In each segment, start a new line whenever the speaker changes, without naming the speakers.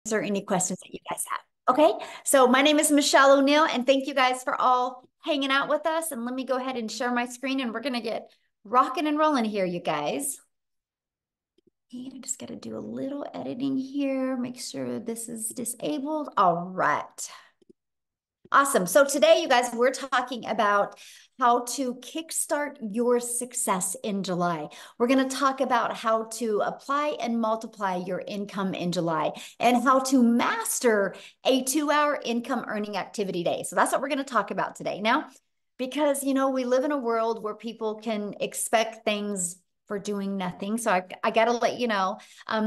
answer any questions that you guys have. Okay, so my name is Michelle O'Neill, and thank you guys for all hanging out with us. And let me go ahead and share my screen, and we're going to get rocking and rolling here, you guys. And I just got to do a little editing here, make sure this is disabled. All right. Awesome. So today, you guys, we're talking about how to kickstart your success in July. We're going to talk about how to apply and multiply your income in July and how to master a 2-hour income earning activity day. So that's what we're going to talk about today. Now, because, we live in a world where people can expect things for doing nothing. So I got to let you know,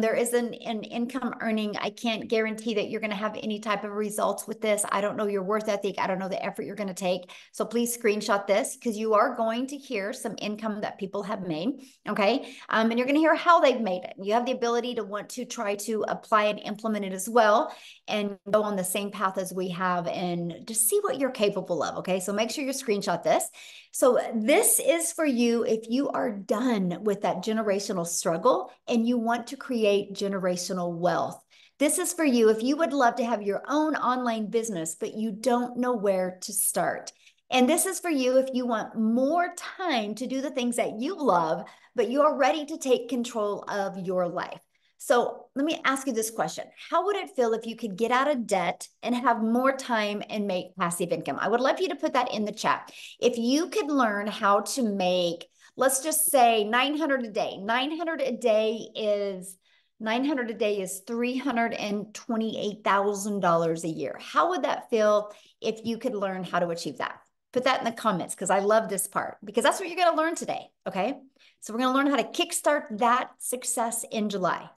there is an income earning. I can't guarantee that you're going to have any type of results with this. I don't know your worth ethic. I don't know the effort you're going to take. So please screenshot this because you are going to hear some income that people have made. Okay. And you're going to hear how they've made it. You have the ability to want to try to apply and implement it as well and go on the same path as we have and just see what you're capable of. Okay. So make sure you screenshot this. So this is for you if you are done with that generational struggle and you want to create generational wealth. This is for you if you would love to have your own online business, but you don't know where to start. And this is for you if you want more time to do the things that you love, but you are ready to take control of your life. So let me ask you this question. How would it feel if you could get out of debt and have more time and make passive income? I would love for you to put that in the chat. If you could learn how to make, let's just say 900 a day. 900 a day is $328,000 a year. How would that feel if you could learn how to achieve that? Put that in the comments because I love this part because that's what you're going to learn today. Okay. So we're going to learn how to kickstart that success in July.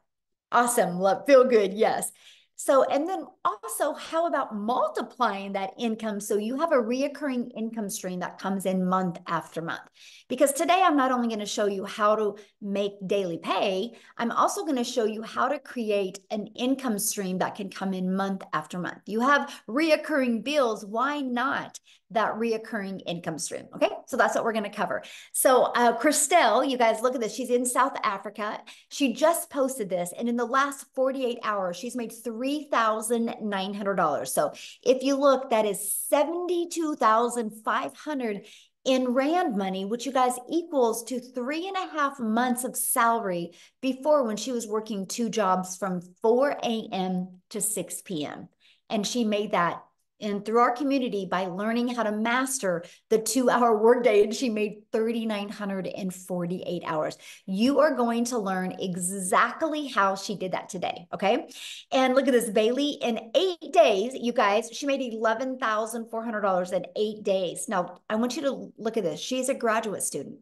Awesome. Love, feel good. Yes. So, and then also, how about multiplying that income so you have a reoccurring income stream that comes in month after month? Because today I'm not only going to show you how to make daily pay, I'm also going to show you how to create an income stream that can come in month after month. You have reoccurring bills. Why not that reoccurring income stream? Okay. So that's what we're going to cover. So, Christelle, you guys look at this. She's in South Africa. She just posted this, and in the last 48 hours, she's made $3,900. So if you look, that is 72,500 in Rand money, which you guys equals to 3.5 months of salary before when she was working 2 jobs from 4 a.m. to 6 p.m. And she made that and through our community by learning how to master the 2-hour workday. And she made 3,948 hours. You are going to learn exactly how she did that today. Okay. And look at this, Bailey, in 8 days, you guys, she made $11,400 in 8 days. Now, I want you to look at this. She's a graduate student.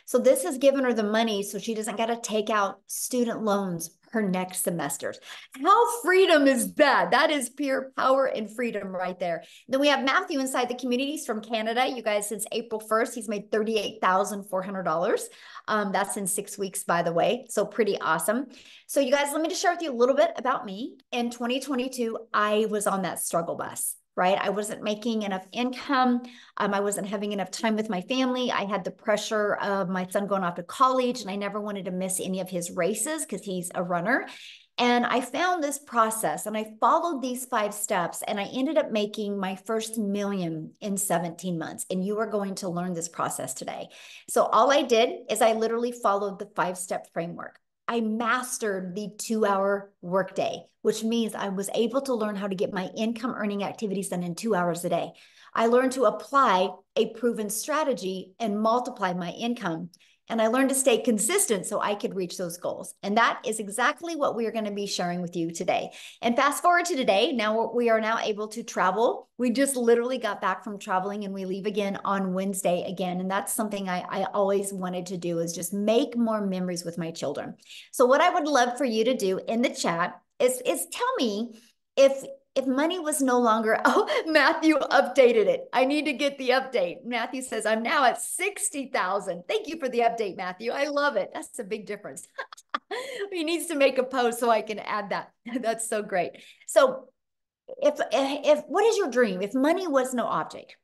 So this has given her the money so she doesn't got to take out student loans her next semesters. How freedom is that? That is pure power and freedom right there. Then we have Matthew inside the communities from Canada. You guys, since April 1st, he's made $38,400. That's in 6 weeks, by the way. So pretty awesome. So you guys, let me just share with you a little bit about me. In 2022, I was on that struggle bus. Right? I wasn't making enough income. I wasn't having enough time with my family. I had the pressure of my son going off to college, and I never wanted to miss any of his races because he's a runner. And I found this process and I followed these 5 steps, and I ended up making my first million in 17 months. And you are going to learn this process today. So all I did is I literally followed the 5-step framework. I mastered the 2-hour workday, which means I was able to learn how to get my income earning activities done in 2 hours a day. I learned to apply a proven strategy and multiply my income. And I learned to stay consistent so I could reach those goals. And that is exactly what we are going to be sharing with you today. And fast forward to today, now we are now able to travel. We just literally got back from traveling and we leave again on Wednesday again. And that's something I always wanted to do, is just make more memories with my children. So what I would love for you to do in the chat is tell me if money was no longer, oh, Matthew updated it. I need to get the update. Matthew says, I'm now at 60,000. Thank you for the update, Matthew. I love it. That's a big difference. He needs to make a post so I can add that. That's so great. So if what is your dream? If money was no object,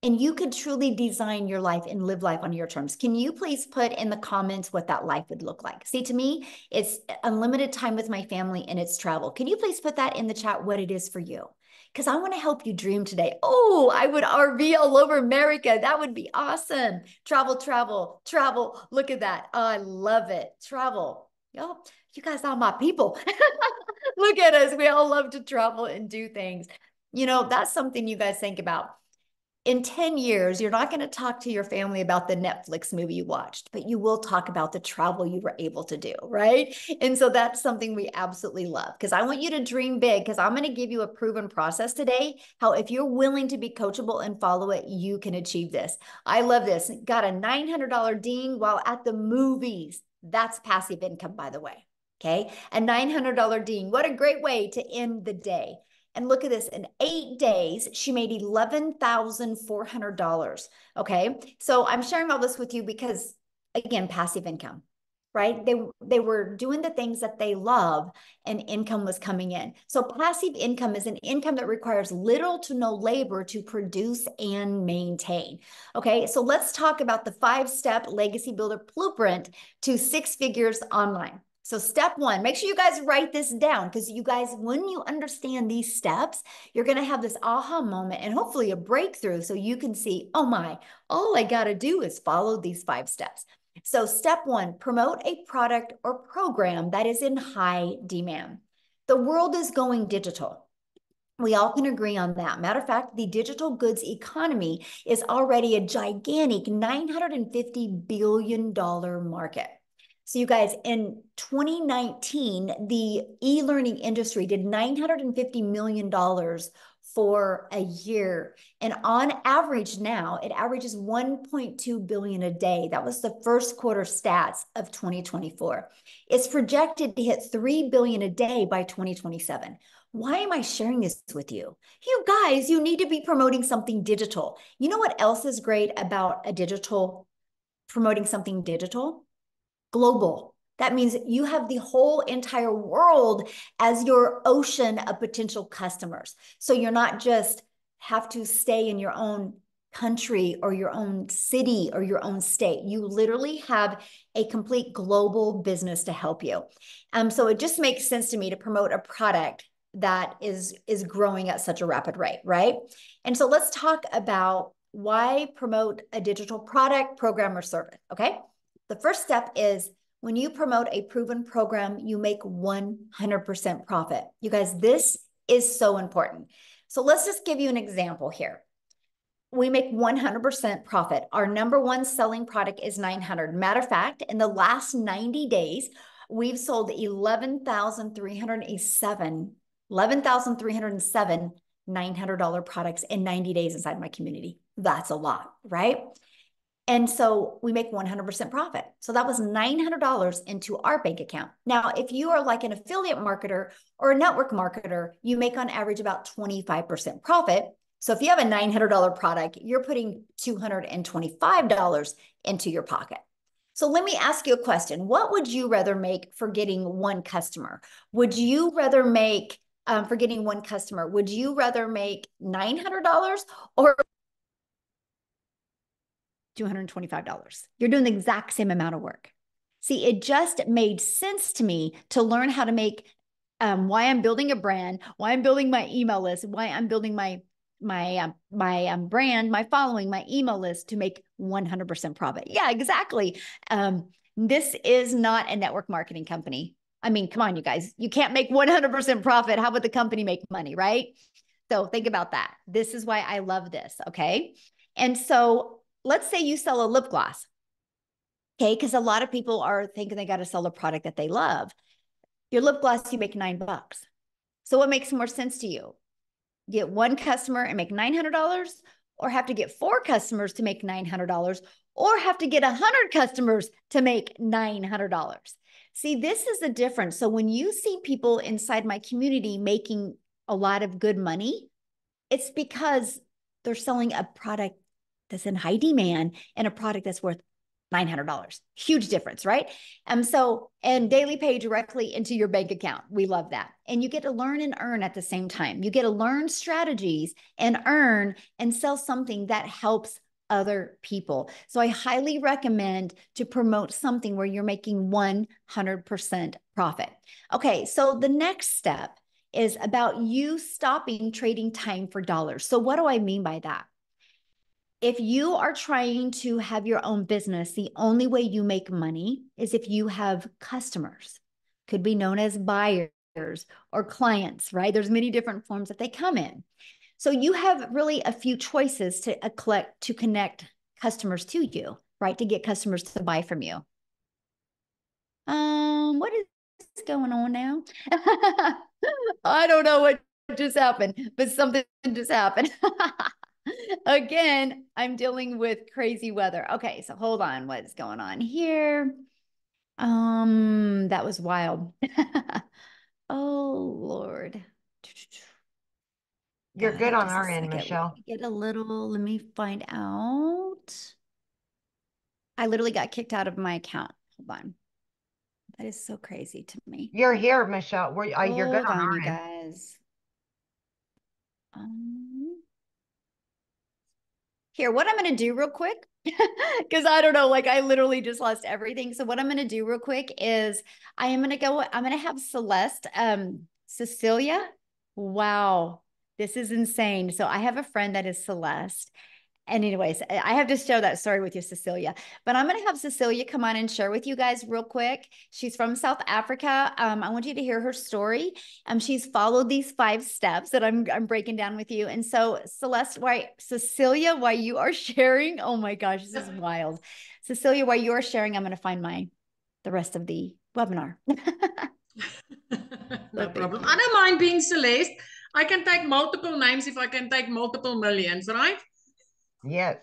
and you could truly design your life and live life on your terms. Can you please put in the comments what that life would look like? See, to me, it's unlimited time with my family and it's travel. Can you please put that in the chat, what it is for you? Because I want to help you dream today. Oh, I would RV all over America. That would be awesome. Travel, travel, travel. Look at that. Oh, I love it. Travel. Oh, you guys are my people. Look at us. We all love to travel and do things. You know, that's something you guys think about. In 10 years, you're not going to talk to your family about the Netflix movie you watched, but you will talk about the travel you were able to do, right? And so that's something we absolutely love because I want you to dream big because I'm going to give you a proven process today. How, if you're willing to be coachable and follow it, you can achieve this. I love this. Got a $900 ding while at the movies. That's passive income, by the way. Okay. A $900 ding. What a great way to end the day. And look at this, in 8 days, she made $11,400. Okay. So I'm sharing all this with you because, again, passive income, right? They were doing the things that they love and income was coming in. So passive income is an income that requires little to no labor to produce and maintain. Okay. So let's talk about the 5-step legacy builder blueprint to 6 figures online. So step 1, make sure you guys write this down because you guys, when you understand these steps, you're going to have this aha moment and hopefully a breakthrough so you can see, oh my, all I got to do is follow these 5 steps. So step 1, promote a product or program that is in high demand. The world is going digital. We all can agree on that. Matter of fact, the digital goods economy is already a gigantic $950 billion market. So you guys, in 2019, the e-learning industry did $950 million for a year. And on average now, it averages 1.2 billion a day. That was the first quarter stats of 2024. It's projected to hit 3 billion a day by 2027. Why am I sharing this with you? You guys, you need to be promoting something digital. You know what else is great about promoting something digital? Global. That means you have the whole entire world as your ocean of potential customers. So you're not just have to stay in your own country or your own city or your own state. You literally have a complete global business to help you. So it just makes sense to me to promote a product that is growing at such a rapid rate, right? And so let's talk about why promote a digital product, program, or service, okay? The first step is when you promote a proven program, you make 100% profit. You guys, this is so important. So let's just give you an example here. We make 100% profit. Our number one selling product is 900. Matter of fact, in the last 90 days, we've sold 11,307 $900 products in 90 days inside my community. That's a lot, right? And so we make 100% profit. So that was $900 into our bank account. Now, if you are like an affiliate marketer or a network marketer, you make on average about 25% profit. So if you have a $900 product, you're putting $225 into your pocket. So let me ask you a question. What would you rather make for getting one customer? Would you rather make, for getting one customer, would you rather make $900 or $225? You're doing the exact same amount of work. See, it just made sense to me to learn how to make, why I'm building a brand, why I'm building my email list, why I'm building my brand, my following, my email list to make 100% profit. Yeah, exactly. This is not a network marketing company. I mean, come on, you guys, you can't make 100% profit. How would the company make money, right? So think about that. This is why I love this, okay? And so let's say you sell a lip gloss, okay? Because a lot of people are thinking they got to sell a product that they love. Your lip gloss, you make $9. So what makes more sense to you? Get one customer and make $900, or have to get 4 customers to make $900, or have to get 100 customers to make $900. See, this is the difference. So when you see people inside my community making a lot of good money, it's because they're selling a product that's in high demand and a product that's worth $900. Huge difference, right? And daily pay directly into your bank account. We love that. And you get to learn and earn at the same time. You get to learn strategies and earn and sell something that helps other people. So I highly recommend to promote something where you're making 100% profit. Okay, so the next step is about you stopping trading time for dollars. So what do I mean by that? If you are trying to have your own business, the only way you make money is if you have customers, could be known as buyers or clients, right? There's many different forms that they come in. So you have really a few choices to connect customers to you, right? To get customers to buy from you. What is going on now? I don't know what just happened, but something just happened. Again, I'm dealing with crazy weather. Okay, so hold on. What's going on here? That was wild. Oh, Lord.
You're
God,
good
hold
on
just a
our end,
second. Let
Michelle.
me get a little, let me find out. I literally got kicked out of my account. Hold on. That is so crazy to me.
You're here, Michelle. You're good
Hold
on
on,
our
you
end.
guys. Here, what I'm going to do real quick, because I don't know, like I literally just lost everything. So what I'm going to do real quick is I'm going to have Celeste, Cecilia. Wow, this is insane. So I have a friend that is Celeste. And anyways, I have to share that story with you, Cecilia. But I'm going to have Cecilia come on and share with you guys real quick. She's from South Africa. I want you to hear her story. She's followed these 5 steps that I'm breaking down with you. And so, Cecilia, while you are sharing, oh my gosh, this is wild. Cecilia, while you are sharing, I'm going to find the rest of the webinar.
No
So thank
problem. I
you.
don't mind being Celeste. I can take multiple names if I can take multiple millions, right?
Yes.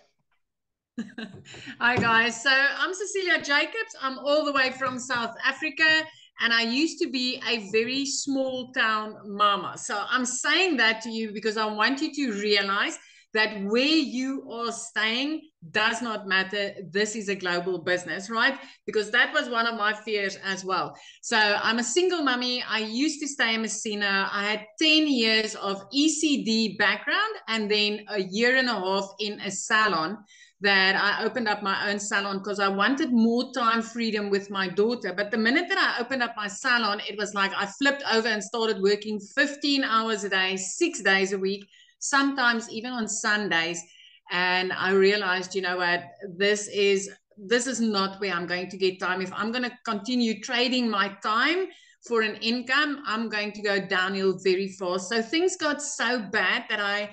Hi, guys. So I'm Cecilia Jacobs. I'm all the way from South Africa, and I used to be a very small town mama. So I'm saying that to you because I want you to realize that where you are staying does not matter. This is a global business, right? Because that was one of my fears as well. So I'm a single mummy. I used to stay in Messina. I had 10 years of ECD background and then a year and a half in a salon that I opened up my own salon because I wanted more time freedom with my daughter. But the minute that I opened up my salon, it was like I flipped over and started working 15 hours a day, 6 days a week, sometimes even on Sundays. And I realized, you know what, this is not where I'm going to get time. If I'm going to continue trading my time for an income, I'm going to go downhill very fast. So things got so bad that I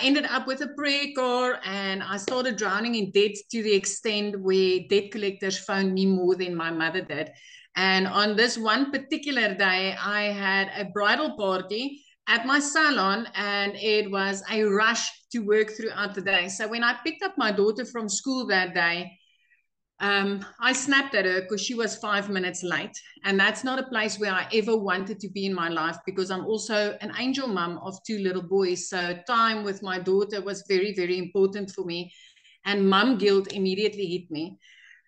ended up with a prayer car and I started drowning in debt to the extent where debt collectors phoned me more than my mother did. And on this one particular day, I had a bridal party at my salon and it was a rush to work throughout the day. So when I picked up my daughter from school that day, I snapped at her because she was 5 minutes late. And that's not a place where I ever wanted to be in my life because I'm also an angel mom of 2 little boys. So time with my daughter was very, very important for me. And mom guilt immediately hit me.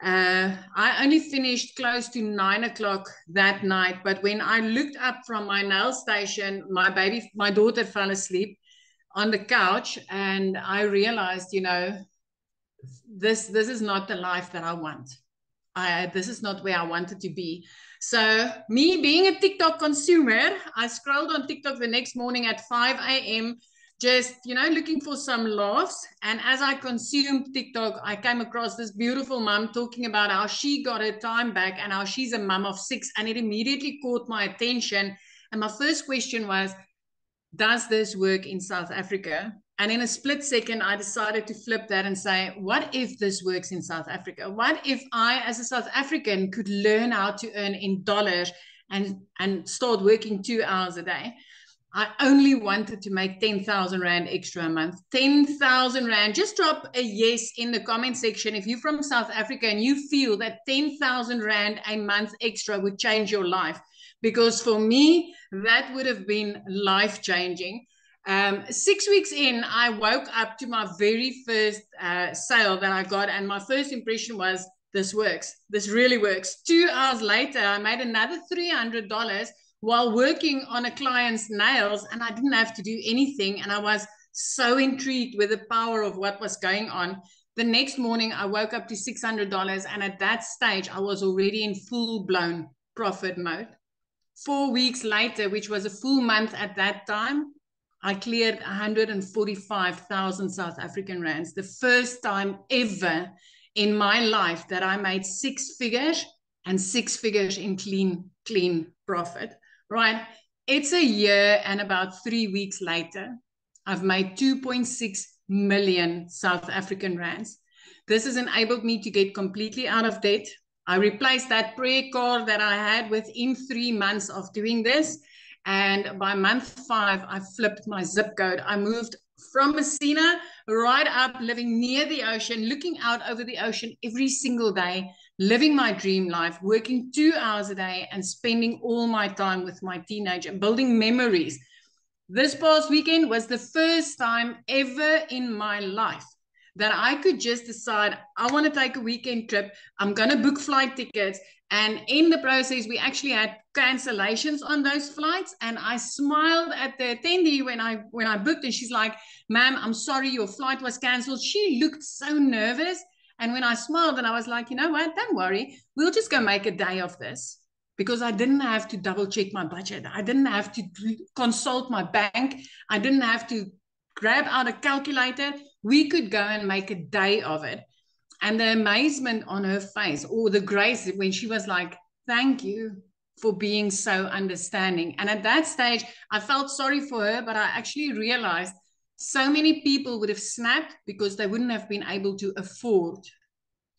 I only finished close to 9 o'clock that night. But when I looked up from my nail station, my daughter fell asleep on the couch. And I realized, you know, this is not the life that I want. This is not where I wanted to be. So me being a TikTok consumer, I scrolled on TikTok the next morning at 5 a.m. just, you know, looking for some laughs. And as I consumed TikTok, I came across this beautiful mom talking about how she got her time back and how she's a mom of 6. And it immediately caught my attention. And my first question was, does this work in South Africa? And in a split second, I decided to flip that and say, what if this works in South Africa? What if I, as a South African, could learn how to earn in dollars and start working 2 hours a day? I only wanted to make 10,000 Rand extra a month. 10,000 Rand. Just drop a yes in the comment section if you're from South Africa and you feel that 10,000 Rand a month extra would change your life. Because for me, that would have been life changing. 6 weeks in, I woke up to my very first sale that I got, and my first impression was this works. This really works. 2 hours later, I made another $300 while working on a client's nails, and I didn't have to do anything. And I was so intrigued with the power of what was going on. The next morning, I woke up to $600. And at that stage, I was already in full-blown profit mode. 4 weeks later, which was a full month at that time, I cleared 145,000 South African rands. The first time ever in my life that I made 6 figures, and 6 figures in clean profit, right? It's a year and about 3 weeks later, I've made 2.6 million South African rands. This has enabled me to get completely out of debt. I replaced that prayer card that I had within 3 months of doing this. And by month 5, I flipped my zip code. I moved from Messina right up, living near the ocean, looking out over the ocean every single day, living my dream life, working 2 hours a day and spending all my time with my teenager, building memories. This past weekend was the first time ever in my life that I could just decide, I want to take a weekend trip. I'm going to book flight tickets. And in the process, we actually had cancellations on those flights. And I smiled at the attendee when I booked, and she's like, "Ma'am, I'm sorry, your flight was canceled." She looked so nervous. And when I smiled, and I was like, "You know what? Don't worry. We'll just go make a day of this." Because I didn't have to double check my budget. I didn't have to consult my bank. I didn't have to grab out a calculator. We could go and make a day of it. And the amazement on her face, or the grace when she was like, "Thank you for being so understanding." And at that stage, I felt sorry for her, but I actually realized so many people would have snapped because they wouldn't have been able to afford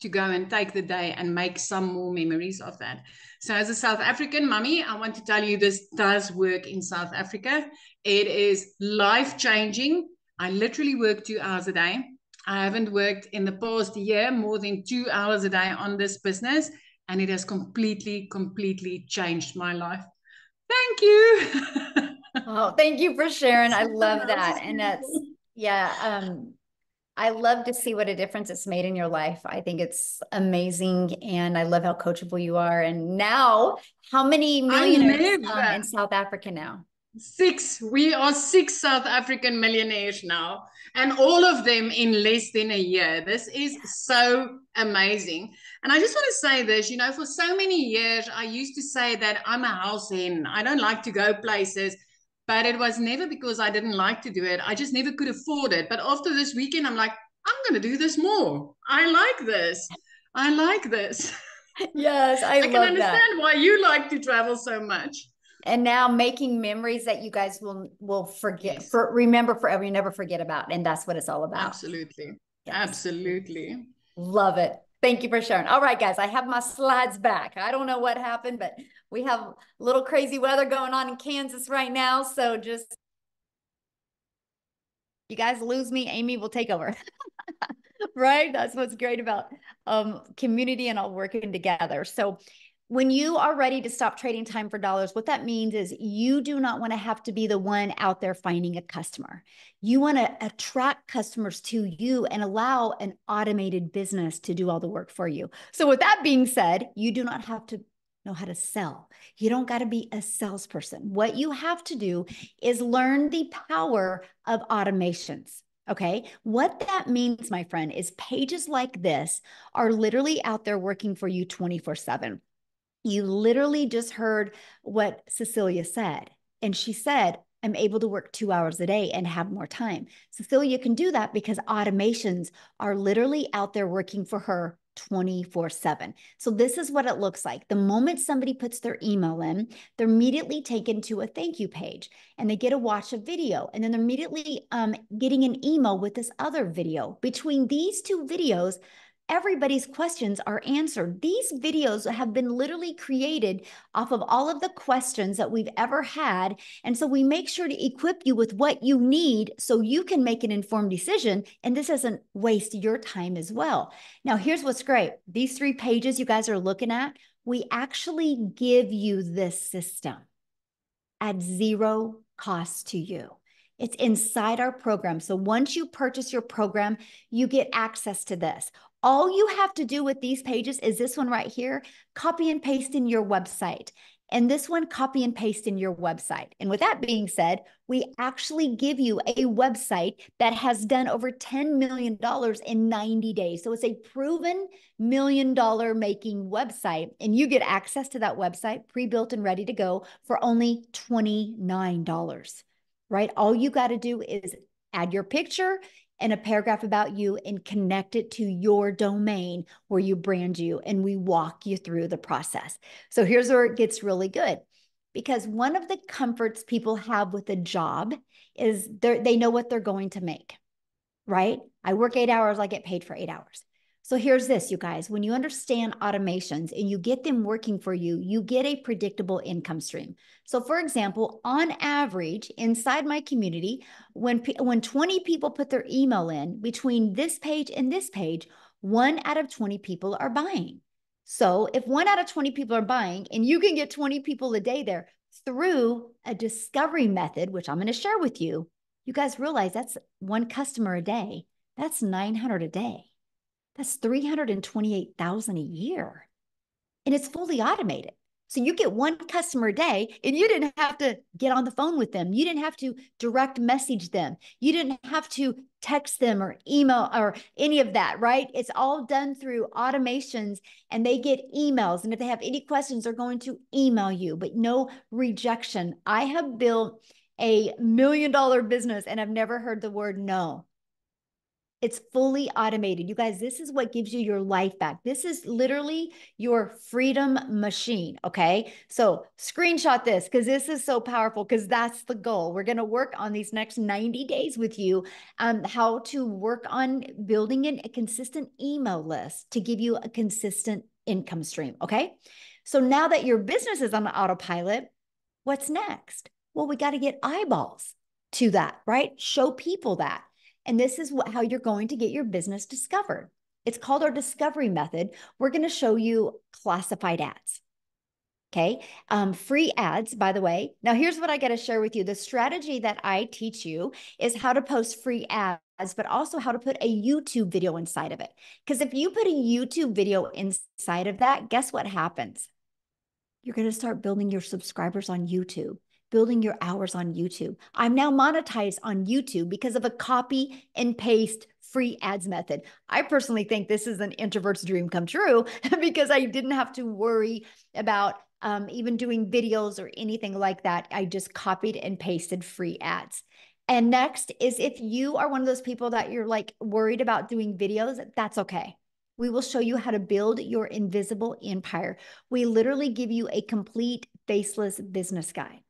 to go and take the day and make some more memories of that. So as a South African mummy, I want to tell you this does work in South Africa. It is life-changing. I literally work 2 hours a day. I haven't worked in the past year more than 2 hours a day on this business, and it has completely changed my life. Thank you.
Oh, thank you for sharing. I love that. And that's, yeah, I love to see what a difference it's made in your life. I think it's amazing. And I love how coachable you are. And now, how many millionaires in South Africa now?
6. We are 6 South African millionaires now, and all of them in less than a year. This is so amazing. And I just want to say this, you know, for so many years, I used to say that I'm a house hen. I don't like to go places, but it was never because I didn't like to do it. I just never could afford it. But after this weekend, I'm like, I'm going to do this more. I like this. I like this.
Yes, I
can
love
understand
that.
why you like to travel so much.
And now making memories that you guys will forget,
Yes.
remember forever, you never forget about. And that's what it's all about.
Absolutely.
Yes.
Absolutely.
Love it. Thank you for sharing. All right, guys, I have my slides back. I don't know what happened, but we have a little crazy weather going on in Kansas right now. So just, you guys lose me, Amy will take over. Right? That's what's great about community and all working together. So when you are ready to stop trading time for dollars, what that means is you do not want to have to be the one out there finding a customer. You want to attract customers to you and allow an automated business to do all the work for you. So with that being said, you do not have to know how to sell. You don't got to be a salesperson. What you have to do is learn the power of automations. Okay. What that means, my friend, is pages like this are literally out there working for you 24/7. You literally just heard what Cecilia said. And she said, I'm able to work 2 hours a day and have more time. Cecilia can do that because automations are literally out there working for her 24/7. So this is what it looks like. The moment somebody puts their email in, they're immediately taken to a thank you page and they get to watch a video. And then they're immediately getting an email with this other video. Between these two videos, everybody's questions are answered. These videos have been literally created off of all of the questions that we've ever had. And so we make sure to equip you with what you need so you can make an informed decision. And this doesn't waste your time as well. Now, here's what's great. These 3 pages you guys are looking at, we actually give you this system at zero cost to you. It's inside our program. So once you purchase your program, you get access to this. All you have to do with these pages is this one right here, copy and paste in your website. And this one, copy and paste in your website. And with that being said, we actually give you a website that has done over $10 million in 90 days. So it's a proven $1 million making website. And you get access to that website pre-built and ready to go for only $29, right? All you got to do is add your picture and a paragraph about you and connect it to your domain where you brand you, and we walk you through the process. So here's where it gets really good, because one of the comforts people have with a job is they know what they're going to make, right? I work 8 hours, I get paid for 8 hours. So here's this, you guys, when you understand automations and you get them working for you, you get a predictable income stream. So for example, on average, inside my community, when 20 people put their email in between this page and this page, 1 out of 20 people are buying. So if 1 out of 20 people are buying and you can get 20 people a day there through a discovery method, which I'm going to share with you, you guys realize that's 1 customer a day. That's 900 a day. That's 328,000 a year. And it's fully automated. So you get 1 customer a day and you didn't have to get on the phone with them. You didn't have to direct message them. You didn't have to text them or email or any of that, right? It's all done through automations, and they get emails. And if they have any questions, they're going to email you, but no rejection. I have built a $1 million business and I've never heard the word no. It's fully automated. You guys, this is what gives you your life back. This is literally your freedom machine, okay? So screenshot this because this is so powerful, because that's the goal. We're going to work on these next 90 days with you, how to work on building a consistent email list to give you a consistent income stream, okay? So now that your business is on autopilot, what's next? Well, we got to get eyeballs to that, right? Show people that. And this is how you're going to get your business discovered. It's called our discovery method. We're going to show you classified ads. Okay. Free ads, by the way. Now, here's what I got to share with you. The strategy that I teach you is how to post free ads, but also how to put a YouTube video inside of it. Because if you put a YouTube video inside of that, guess what happens? You're going to start building your subscribers on YouTube, building your hours on YouTube. I'm now monetized on YouTube because of a copy and paste free ads method. I personally think this is an introvert's dream come true because I didn't have to worry about even doing videos or anything like that. I just copied and pasted free ads. And next is, if you are one of those people that you're like worried about doing videos, that's okay. We will show you how to build your invisible empire. We literally give you a complete faceless business guide.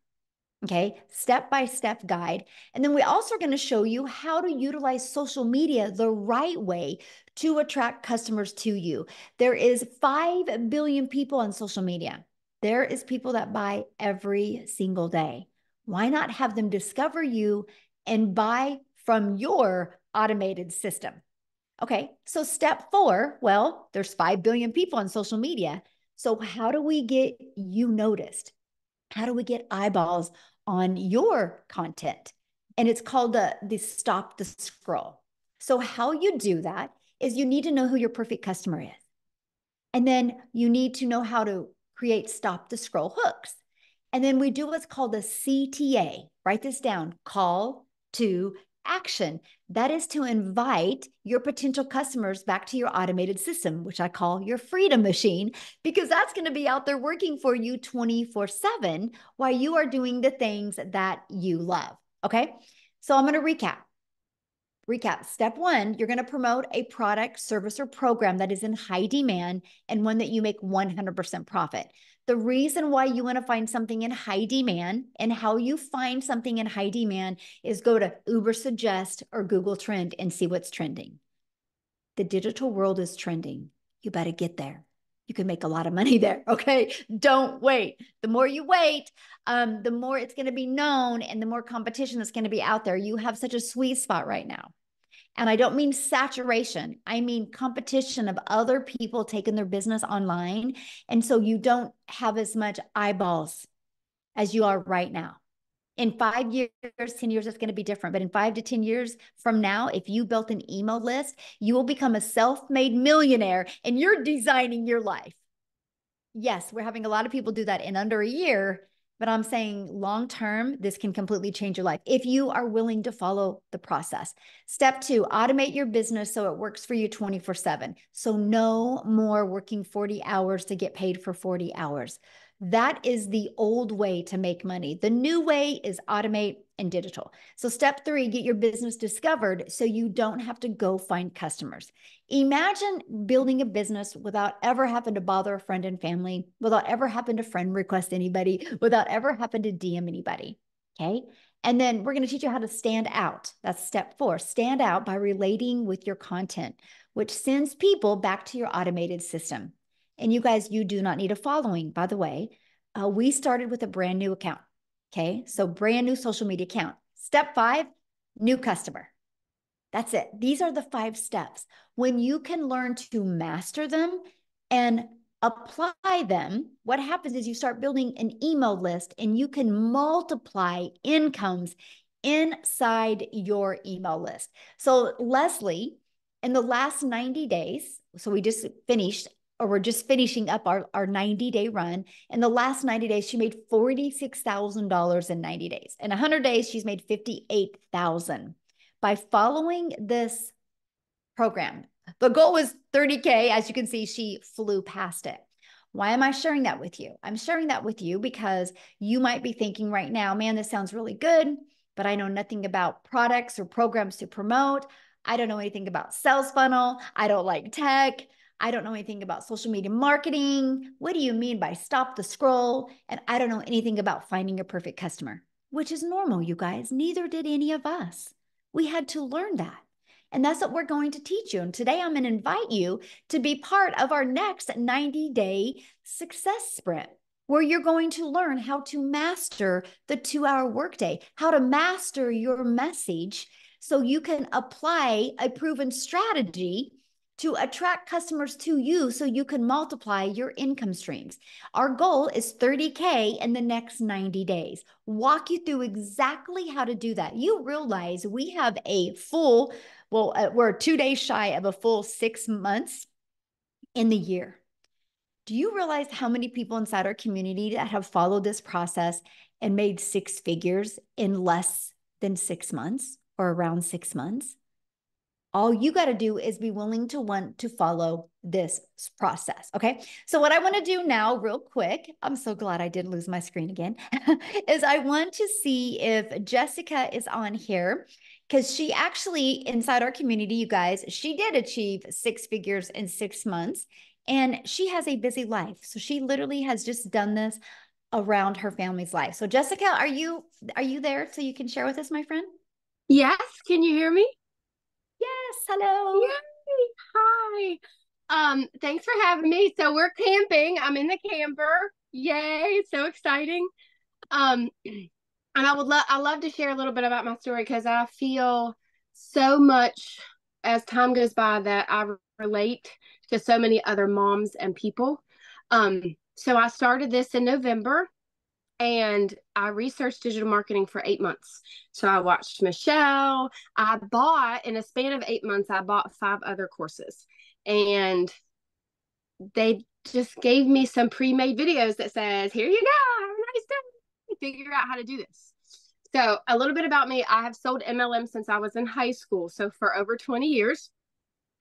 Okay, step-by-step guide. And then we also are going to show you how to utilize social media the right way to attract customers to you. There is 5 billion people on social media. There is people that buy every single day. Why not have them discover you and buy from your automated system? Okay, so step 4, well, there's 5 billion people on social media. So how do we get you noticed? How do we get eyeballs on your content? And it's called the stop the scroll. So how you do that is you need to know who your perfect customer is. And then you need to know how to create stop the scroll hooks. And then we do what's called a CTA. Write this down: call to action. That is to invite your potential customers back to your automated system, which I call your freedom machine, because that's going to be out there working for you 24/7 while you are doing the things that you love. Okay. So I'm going to recap. Step 1, you're going to promote a product, service, or program that is in high demand and one that you make 100% profit. The reason why you want to find something in high demand, and how you find something in high demand, is go to Uber Suggest or Google Trend and see what's trending. The digital world is trending. You better get there. You can make a lot of money there. Okay. Don't wait. The more you wait, the more it's going to be known and the more competition that's going to be out there. You have such a sweet spot right now. And I don't mean saturation. I mean competition of other people taking their business online. And so you don't have as much eyeballs as you are right now. In 5 years, 10 years, it's going to be different. But in 5 to 10 years from now, if you built an email list, you will become a self-made millionaire and you're designing your life. Yes, we're having a lot of people do that in under a year, but I'm saying long term, this can completely change your life if you are willing to follow the process. Step 2, automate your business so it works for you 24/7. So no more working 40 hours to get paid for 40 hours. That is the old way to make money. The new way is automate and digital. So step 3, get your business discovered so you don't have to go find customers. Imagine building a business without ever having to bother a friend and family, without ever having to friend request anybody, without ever having to DM anybody. Okay. And then we're going to teach you how to stand out. That's step 4. Stand out by relating with your content, which sends people back to your automated system. And you guys, you do not need a following, by the way. We started with a brand new account. Okay. So brand new social media account. Step 5, new customer. That's it. These are the 5 steps. When you can learn to master them and apply them, what happens is you start building an email list and you can multiply incomes inside your email list. So Leslie, in the last 90 days, so we just finished, or we're just finishing up our 90-day run. In the last 90 days, she made $46,000 in 90 days. In 100 days, she's made $58,000 by following this program. The goal was 30K. As you can see, she flew past it. Why am I sharing that with you? I'm sharing that with you because you might be thinking right now, man, this sounds really good, but I know nothing about products or programs to promote. I don't know anything about sales funnel. I don't like tech. I don't know anything about social media marketing. What do you mean by stop the scroll? And I don't know anything about finding a perfect customer, which is normal, you guys. Neither did any of us. We had to learn that. And that's what we're going to teach you. And today I'm going to invite you to be part of our next 90-day success sprint, where you're going to learn how to master the 2-hour workday, how to master your message so you can apply a proven strategy to attract customers to you so you can multiply your income streams. Our goal is 30K in the next 90 days. Walk you through exactly how to do that. You realize we have a full, we're 2 days shy of a full 6 months in the year. Do you realize how many people inside our community that have followed this process and made 6 figures in less than 6 months or around 6 months? All you got to do is be willing to want to follow this process. Okay. So what I want to do now real quick, I'm so glad I didn't lose my screen again, is I want to see if Jessica is on here, because she actually, inside our community, you guys, she did achieve 6 figures in 6 months and she has a busy life. So she literally has just done this around her family's life. So Jessica, are you there so you can share with us, my friend?
Yes, can you hear me?
Yes, hello.
Yay. Hi. Thanks for having me. So we're camping. I'm in the camper. Yay, so exciting. And I love to share a little bit about my story because I feel so much as time goes by that I relate to so many other moms and people. So I started this in November and I researched digital marketing for 8 months. So I watched Michelle. I bought, in a span of 8 months, I bought 5 other courses. And they just gave me some pre-made videos that says, here you go, have a nice day. Figure out how to do this. So a little bit about me. I have sold MLM since I was in high school. So for over 20 years.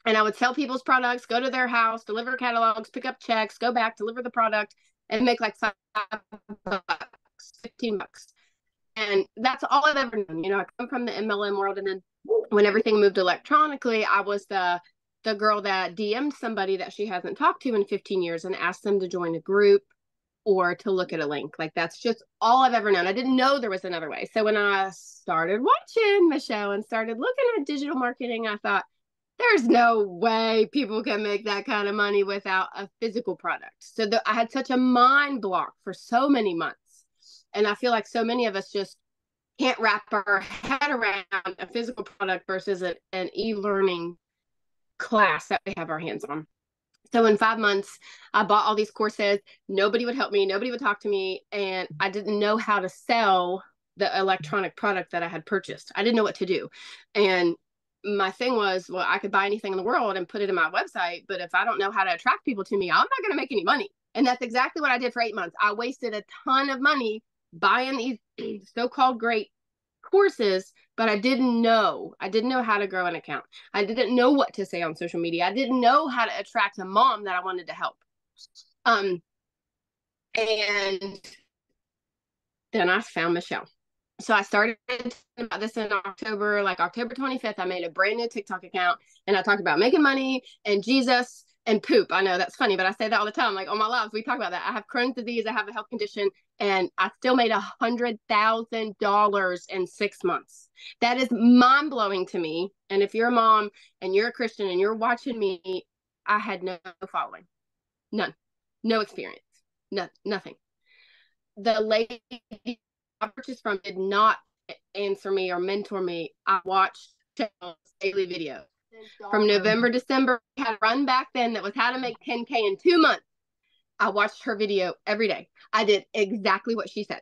And I would sell people's products, go to their house, deliver catalogs, pick up checks, go back, deliver the product, and make like $5, $15. And that's all I've ever known. You know, I come from the MLM world, and then when everything moved electronically, I was the girl that DM'd somebody that she hasn't talked to in 15 years and asked them to join a group or to look at a link. Like, that's just all I've ever known. I didn't know there was another way. So when I started watching Michelle and started looking at digital marketing, I thought, there's no way people can make that kind of money without a physical product. So I had such a mind block for so many months. And I feel like so many of us just can't wrap our head around a physical product versus an e-learning class that we have our hands on. So in 5 months, I bought all these courses. Nobody would help me. Nobody would talk to me. And I didn't know how to sell the electronic product that I had purchased. I didn't know what to do. And my thing was, well, I could buy anything in the world and put it in my website, but if I don't know how to attract people to me, I'm not going to make any money. And that's exactly what I did for 8 months. I wasted a ton of money buying these so-called great courses, but I didn't know how to grow an account. I didn't know what to say on social media. I didn't know how to attract a mom that I wanted to help. And then I found Michelle. So I started about this in October, like October 25th. I made a brand new TikTok account, and I talked about making money and Jesus and poop. I know that's funny, but I say that all the time. Like on my lives, we talk about that. I have Crohn's disease. I have a health condition, and I still made $100,000 in 6 months. That is mind blowing to me. And if you're a mom and you're a Christian and you're watching me, I had no following, none, no experience, nothing. The lady I purchased from did not answer me or mentor me. I watched daily videos from November, December. I had a run back then that was how to make 10K in 2 months. I watched her video every day. I did exactly what she said.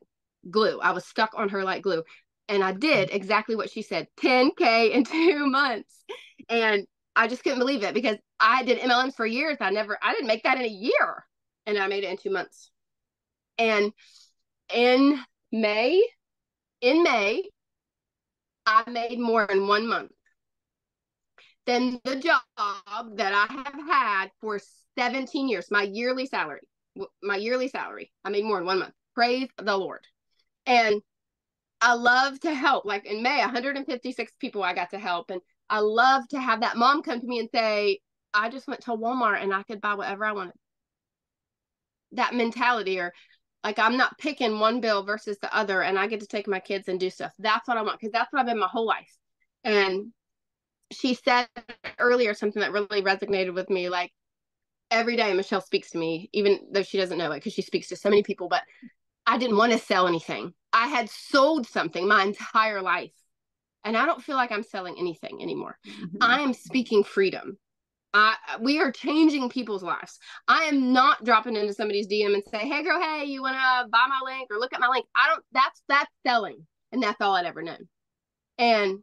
Glue. I was stuck on her like glue. And I did exactly what she said. 10K in 2 months. And I just couldn't believe it because I did MLMs for years. I didn't make that in a year. And I made it in 2 months. And in May, I made more in 1 month than the job that I have had for 17 years. My yearly salary. I made more in 1 month. Praise the Lord. And I love to help. Like in May, 156 people I got to help. And I love to have that mom come to me and say, I just went to Walmart and I could buy whatever I wanted. That mentality, or like I'm not picking one bill versus the other, and I get to take my kids and do stuff. That's what I want, because that's what I've been my whole life. And she said earlier something that really resonated with me. Like every day Michelle speaks to me, even though she doesn't know it because she speaks to so many people, but I didn't want to sell anything. I had sold something my entire life, and I don't feel like I'm selling anything anymore. I am speaking freedom. We are changing people's lives. I am not dropping into somebody's DM and say, hey girl, hey, you want to buy my link or look at my link? That's selling. And that's all I'd ever known. And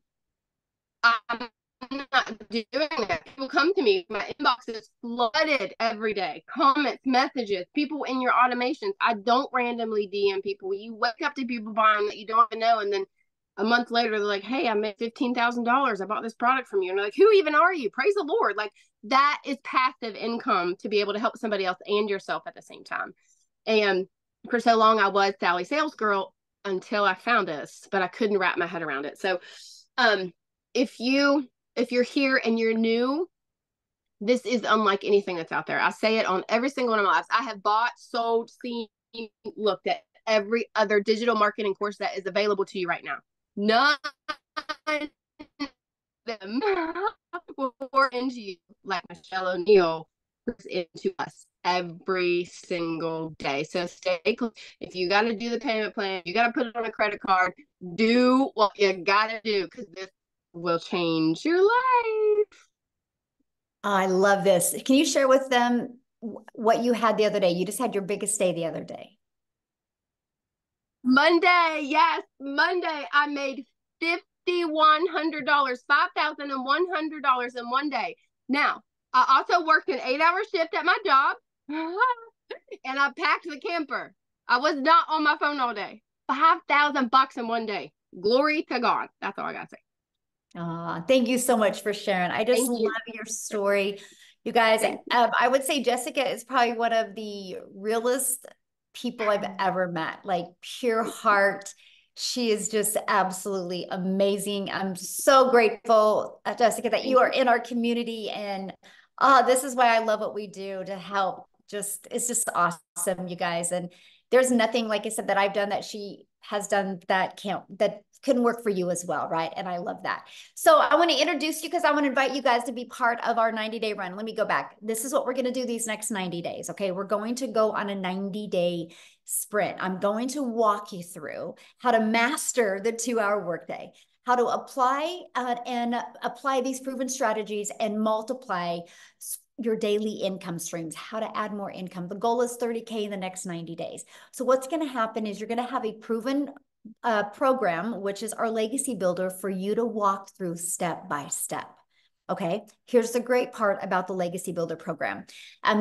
I'm not doing that. People come to me, my inbox is flooded every day. Comments, messages, people in your automations. I don't randomly DM people. You wake up to people buying that you don't even know, and then a month later, they're like, hey, I made $15,000. I bought this product from you. And they're like, who even are you? Praise the Lord. Like that is passive income to be able to help somebody else and yourself at the same time. And for so long, I was Sally Sales Girl until I found this, but I couldn't wrap my head around it. So if you're here and you're new, this is unlike anything that's out there. I say it on every single one of my lives. I have bought, sold, seen, looked at every other digital marketing course that is available to you right now. None of them will pour into you like Michelle O'Neill pours into us every single day. So stay close. If you got to do the payment plan, you got to put it on a credit card, do what you got to do, because this will change your life.
I love this. Can you share with them what you had the other day? You just had your biggest day the other day.
Monday, yes, Monday, I made $5,100, $5,100 in one day. Now, I also worked an 8-hour shift at my job, and I packed the camper. I was not on my phone all day. $5,000 in one day. Glory to God. That's all I gotta say.
Thank you so much for sharing. I just love your story. You guys, I would say Jessica is probably one of the realest people I've ever met, like pure heart. She is just absolutely amazing. I'm so grateful, Jessica, that you are in our community. And this is why I love what we do to help. It's just awesome, you guys. And there's nothing, like I said, that I've done that she has done that couldn't work for you as well, right? And I love that. So I want to introduce you because I want to invite you guys to be part of our 90-day run. Let me go back. This is what we're going to do these next 90 days, okay? We're going to go on a 90-day sprint. I'm going to walk you through how to master the 2-hour workday, how to apply these proven strategies and multiply your daily income streams, how to add more income. The goal is 30K in the next 90 days. So what's going to happen is you're going to have a proven program, which is our legacy builder, for you to walk through step by step. Okay, here's the great part about the Legacy Builder program.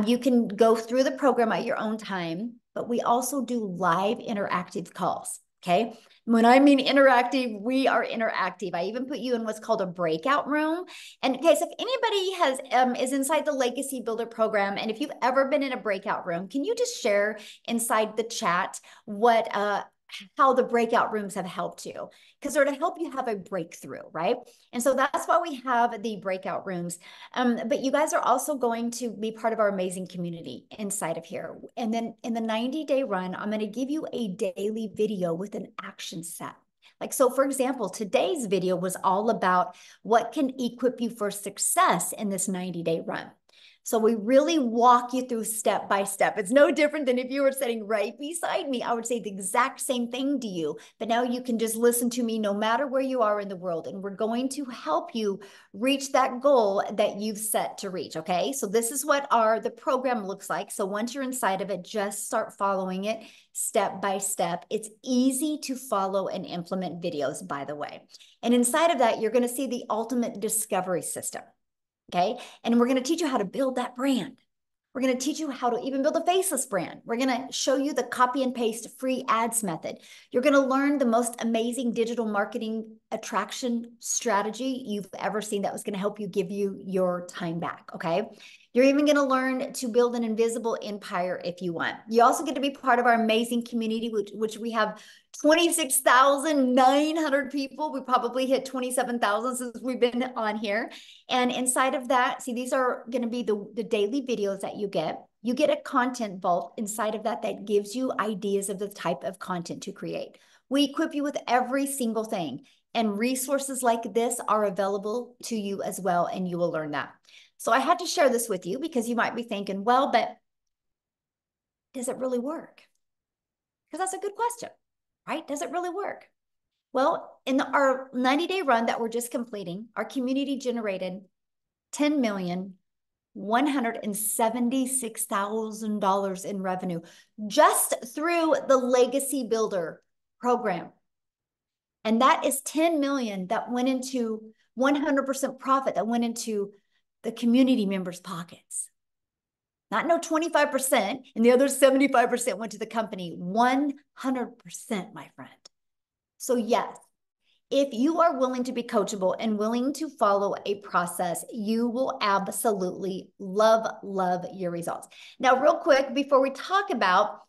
You can go through the program at your own time, but we also do live interactive calls. Okay, when I mean interactive, we are interactive. I even put you in what's called a breakout room. And guys, if anybody is inside the Legacy Builder program, and if you've ever been in a breakout room, can you just share inside the chat what how the breakout rooms have helped you, because they're to help you have a breakthrough, right? And so that's why we have the breakout rooms. But you guys are also going to be part of our amazing community inside of here. And then in the 90-day run, I'm going to give you a daily video with an action set. Like, so for example, today's video was all about what can equip you for success in this 90-day run. So we really walk you through step by step. It's no different than if you were sitting right beside me. I would say the exact same thing to you, but now you can just listen to me no matter where you are in the world. And we're going to help you reach that goal that you've set to reach. Okay. So this is what the program looks like. So once you're inside of it, just start following it step by step. It's easy to follow and implement videos, by the way. And inside of that, you're going to see the ultimate discovery system. Okay. And we're going to teach you how to build that brand. We're going to teach you how to even build a faceless brand. We're going to show you the copy and paste free ads method. You're going to learn the most amazing digital marketing attraction strategy you've ever seen that was going to help you give you your time back. Okay. You're even going to learn to build an invisible empire if you want. You also get to be part of our amazing community, which we have 26,900 people. We probably hit 27,000 since we've been on here. And inside of that, see, these are going to be the daily videos that you get. You get a content vault inside of that that gives you ideas of the type of content to create. We equip you with every single thing. And resources like this are available to you as well, and you will learn that. So I had to share this with you because you might be thinking, well, but does it really work? Because that's a good question, right? Does it really work? Well, in our 90-day run that we're just completing, our community generated $10,176,000 in revenue just through the Legacy Builder program. And that is 10 million that went into 100% profit that went into the community members' pockets. Not no 25%, and the other 75% went to the company. 100%, my friend. So yes, if you are willing to be coachable and willing to follow a process, you will absolutely love your results. Now, real quick, before we talk about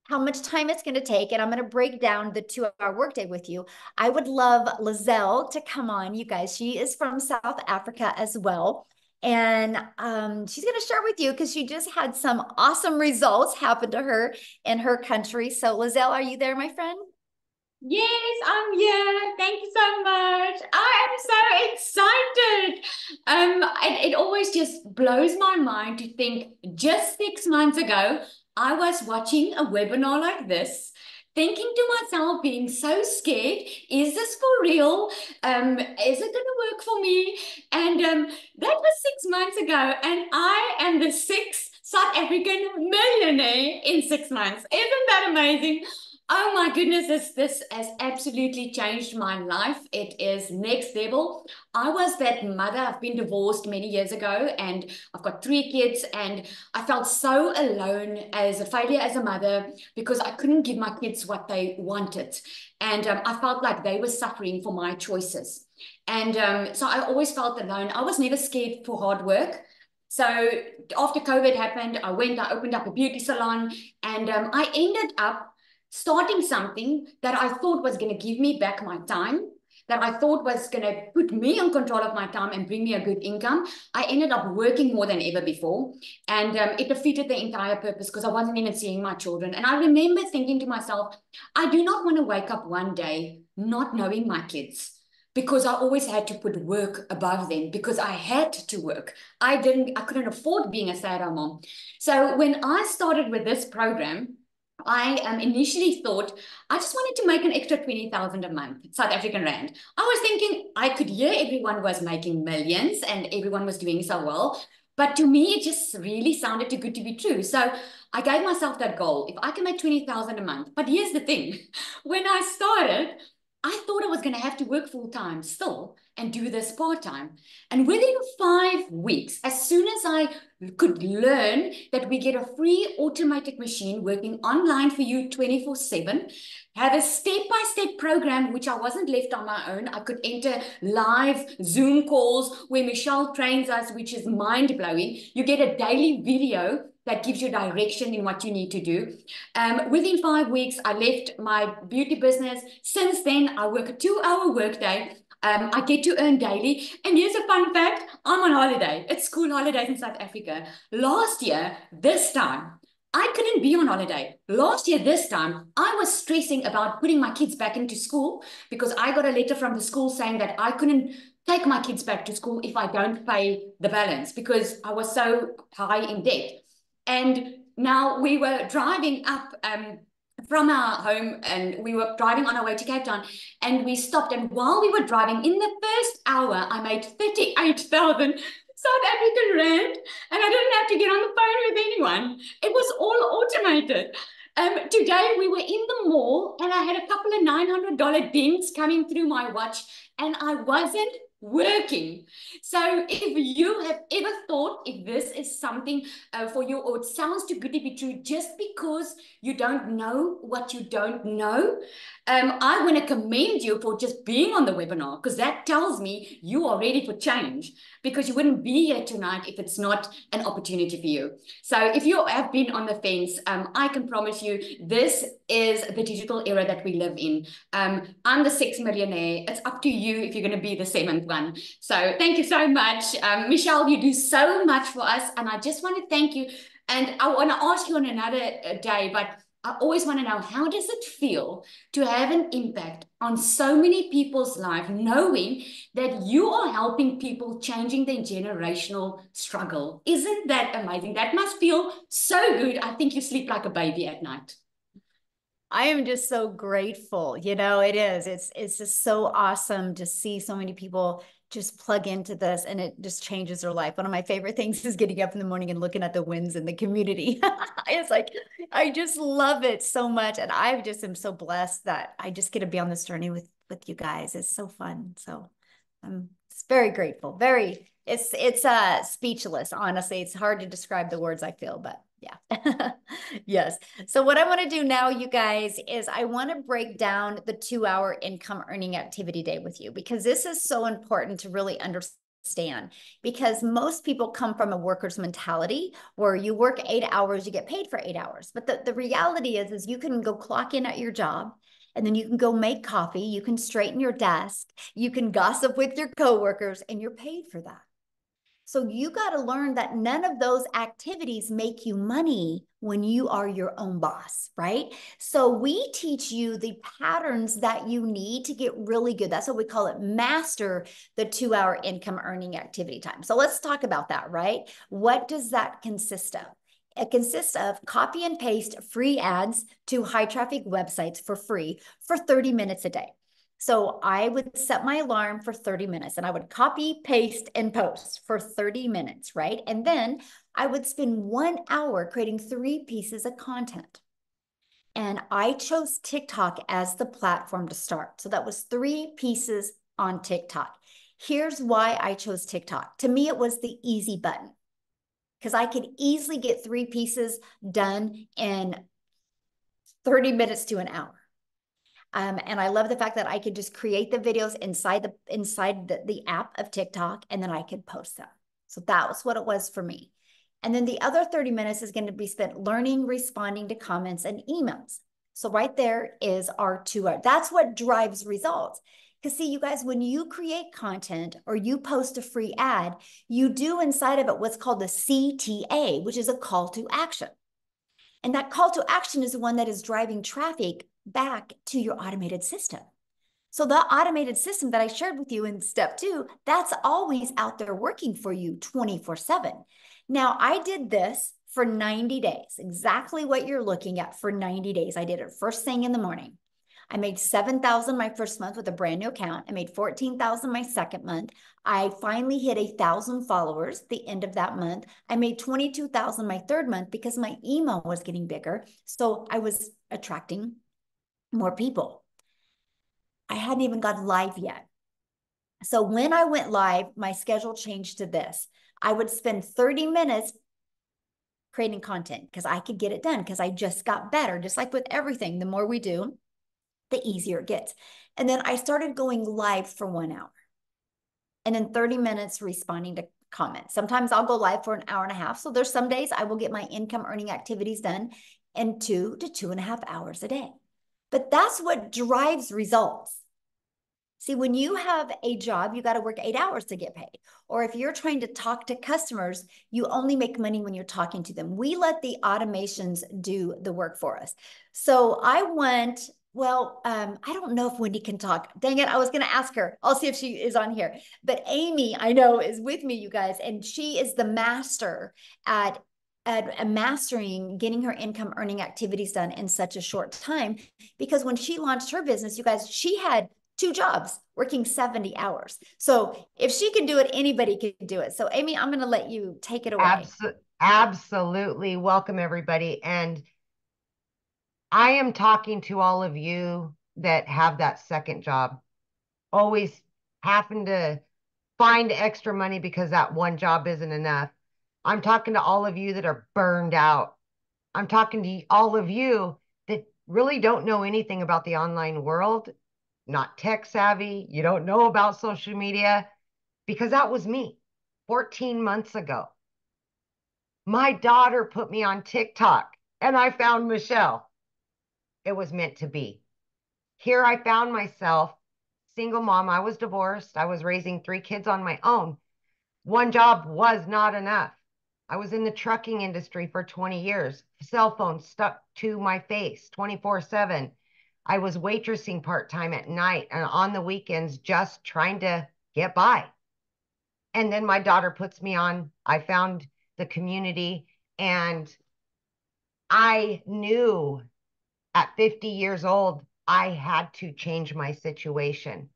how much time it's going to take, and I'm going to break down the 2-hour workday with you, I would love Lizelle to come on, you guys. She is from South Africa as well. And she's going to share with you because she just had some awesome results happen to her in her country. So Lizelle, are you there, my friend?
Yes, I'm here. Thank you so much. I am so excited. It always just blows my mind to think just 6 months ago, I was watching a webinar like this, thinking to myself, being so scared, is this for real? Is it going to work for me? And that was 6 months ago, and I am the 6th South African millionaire in 6 months. Isn't that amazing? Oh my goodness, this has absolutely changed my life. It is next level. I was that mother. I've been divorced many years ago and I've got 3 kids, and I felt so alone as a failure as a mother because I couldn't give my kids what they wanted. And I felt like they were suffering for my choices. And so I always felt alone. I was never scared for hard work. So after COVID happened, I opened up a beauty salon, and I ended up starting something that I thought was going to give me back my time, that I thought was going to put me in control of my time and bring me a good income. I ended up working more than ever before, and it defeated the entire purpose because I wasn't even seeing my children. And I remember thinking to myself, I do not want to wake up one day not knowing my kids, because I always had to put work above them because I had to work. I couldn't afford being a stay-at-home mom. So when I started with this program, I initially thought I just wanted to make an extra 20,000 a month, South African rand. I was thinking I could hear everyone was making millions and everyone was doing so well. But to me, it just really sounded too good to be true. So I gave myself that goal. If I can make 20,000 a month. But here's the thing. When I started, I thought I was going to have to work full time still and do this part time. And within 5 weeks, as soon as I could learn that we get a free automated machine working online for you 24/7, have a step-by-step program, which I wasn't left on my own. I could enter live Zoom calls where Michelle trains us, which is mind-blowing. You get a daily video that gives you direction in what you need to do. Within 5 weeks, I left my beauty business. Since then, I work a 2-hour workday. I get to earn daily. And here's a fun fact. I'm on holiday. It's school holidays in South Africa. Last year, this time, I couldn't be on holiday. Last year, this time, I was stressing about putting my kids back into school because I got a letter from the school saying that I couldn't take my kids back to school if I don't pay the balance because I was so high in debt. And now we were driving up from our home and we were driving on our way to Cape Town and we stopped. And while we were driving, in the first hour, I made 38,000 South African rand, and I didn't have to get on the phone with anyone. It was all automated. Today we were in the mall and I had a couple of $900 dings coming through my watch and I wasn't working. So if you have ever thought if this is something for you or it sounds too good to be true just because you don't know what you don't know, I want to commend you for just being on the webinar because that tells me you are ready for change because you wouldn't be here tonight if it's not an opportunity for you. So if you have been on the fence, I can promise you this is the digital era that we live in. I'm the 6th millionaire. It's up to you if you're going to be the 7th one. So thank you so much. Michelle, you do so much for us. And I just want to thank you. And I want to ask you on another day, but I always want to know, how does it feel to have an impact on so many people's lives, knowing that you are helping people changing their generational struggle? Isn't that amazing? That must feel so good. I think you sleep like a baby at night.
I am just so grateful. You know, it is. It's just so awesome to see so many people just plug into this and it just changes their life. One of my favorite things is getting up in the morning and looking at the wins in the community. It's like, I just love it so much. And I just am so blessed that I just get to be on this journey with you guys. It's so fun. So I'm very grateful. It's speechless, honestly. It's hard to describe the words I feel, but yeah. Yes. So what I want to do now, you guys, is I want to break down the 2-hour income earning activity day with you because this is so important to really understand because most people come from a worker's mentality where you work 8 hours, you get paid for 8 hours. But the reality is you can go clock in at your job and then you can go make coffee, you can straighten your desk, you can gossip with your coworkers, and you're paid for that. So you got to learn that none of those activities make you money when you are your own boss, right? So we teach you the patterns that you need to get really good. That's what we call it, master the 2-hour income earning activity time. So let's talk about that, right? What does that consist of? It consists of copy and paste free ads to high traffic websites for free for 30 minutes a day. So I would set my alarm for 30 minutes and I would copy, paste, and post for 30 minutes, right? And then I would spend 1 hour creating 3 pieces of content. And I chose TikTok as the platform to start. So that was 3 pieces on TikTok. Here's why I chose TikTok. To me, it was the easy button because I could easily get 3 pieces done in 30 minutes to an hour. And I love the fact that I could just create the videos inside the app of TikTok, and then I could post them. So that was what it was for me. And then the other 30 minutes is going to be spent learning, responding to comments and emails. So right there is our 2 hours. That's what drives results. Because see, you guys, when you create content or you post a free ad, you do inside of it what's called the CTA, which is a call to action. And that call to action is the one that is driving traffic back to your automated system. So the automated system that I shared with you in step 2, that's always out there working for you 24/7. Now, I did this for 90 days, exactly what you're looking at for 90 days. I did it first thing in the morning. I made 7,000 my first month with a brand new account. I made 14,000 my second month. I finally hit 1,000 followers the end of that month. I made 22,000 my third month because my email was getting bigger. So I was attracting more people. I hadn't even gone live yet. So when I went live, my schedule changed to this. I would spend 30 minutes creating content because I could get it done because I just got better. Just like with everything, the more we do, the easier it gets. And then I started going live for 1 hour and then 30 minutes responding to comments. Sometimes I'll go live for an hour and a half. So there's some days I will get my income earning activities done in 2 to 2.5 hours a day. But that's what drives results. See, when you have a job, you got to work 8 hours to get paid. Or if you're trying to talk to customers, you only make money when you're talking to them. We let the automations do the work for us. So I went, I don't know if Wendy can talk. Dang it, I was going to ask her. I'll see if she is on here. But Amy, I know, is with me, you guys, and she is the master at mastering getting her income earning activities done in such a short time. Because when she launched her business, you guys, she had 2 jobs working 70 hours. So if she can do it, anybody can do it. So Amy, I'm going to let you take it away.
Absolutely. Welcome, everybody. And I am talking to all of you that have that second job, always having to find extra money because that one job isn't enough. I'm talking to all of you that are burned out. I'm talking to all of you that really don't know anything about the online world, not tech savvy. You don't know about social media, because that was me 14 months ago. My daughter put me on TikTok and I found Michelle. It was meant to be. Here I found myself, single mom. I was divorced. I was raising 3 kids on my own. One job was not enough. I was in the trucking industry for 20 years, cell phone stuck to my face 24/7. I was waitressing part-time at night and on the weekends, just trying to get by. And then my daughter puts me on. I found the community, and I knew at 50 years old, I had to change my situation.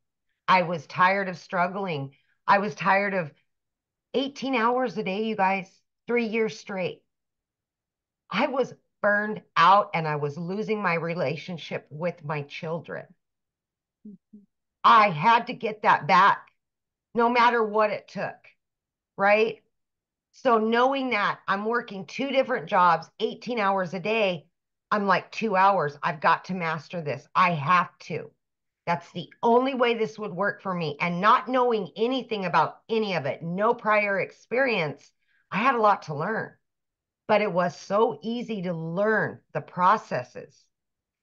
I was tired of struggling. I was tired of 18 hours a day, you guys, 3 years straight. I was burned out and I was losing my relationship with my children. I had to get that back, no matter what it took, right? So knowing that I'm working 2 different jobs, 18 hours a day, I'm like 2 hours. I've got to master this. I have to. That's the only way this would work for me. And not knowing anything about any of it, no prior experience, I had a lot to learn. But it was so easy to learn the processes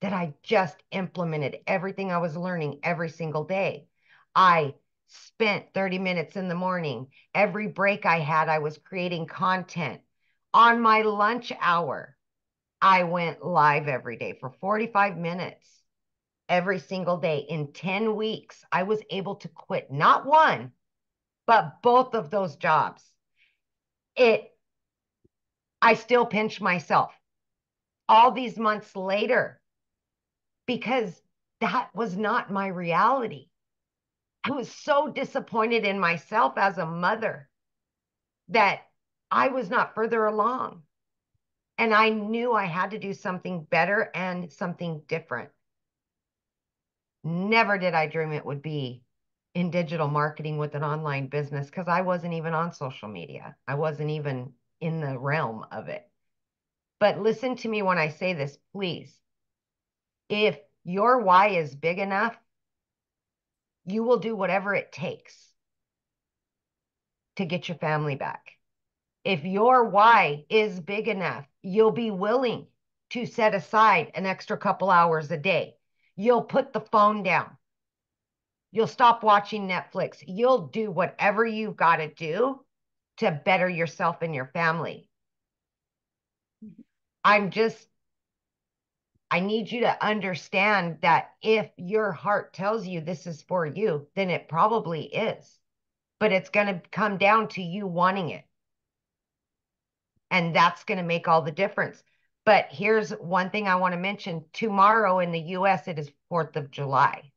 that I just implemented everything I was learning every single day. I spent 30 minutes in the morning. Every break I had, I was creating content. On my lunch hour, I went live every day for 45 minutes every single day. In 10 weeks, I was able to quit not one, but both of those jobs. I still pinch myself all these months later because that was not my reality. I was so disappointed in myself as a mother that I was not further along. And I knew I had to do something better and something different. Never did I dream it would be in digital marketing with an online business, because I wasn't even on social media. I wasn't even in the realm of it. But listen to me when I say this, please. If your why is big enough, you will do whatever it takes to get your family back. If your why is big enough, you'll be willing to set aside an extra couple hours a day. You'll put the phone down. You'll stop watching Netflix. You'll do whatever you've got to do to better yourself and your family. I need you to understand that if your heart tells you this is for you, then it probably is. But it's going to come down to you wanting it. And that's going to make all the difference. But here's one thing I want to mention. Tomorrow in the US, it is 4th of July.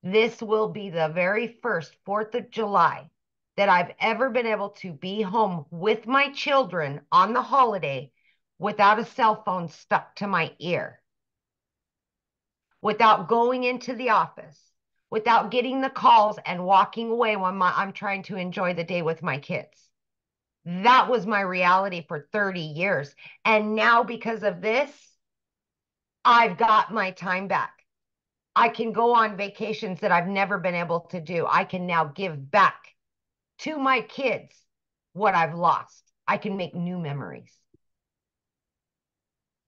This will be the very first 4th of July that I've ever been able to be home with my children on the holiday without a cell phone stuck to my ear, without going into the office, without getting the calls and walking away when I'm trying to enjoy the day with my kids. That was my reality for 30 years. And now because of this, I've got my time back. I can go on vacations that I've never been able to do. I can now give back to my kids what I've lost. I can make new memories.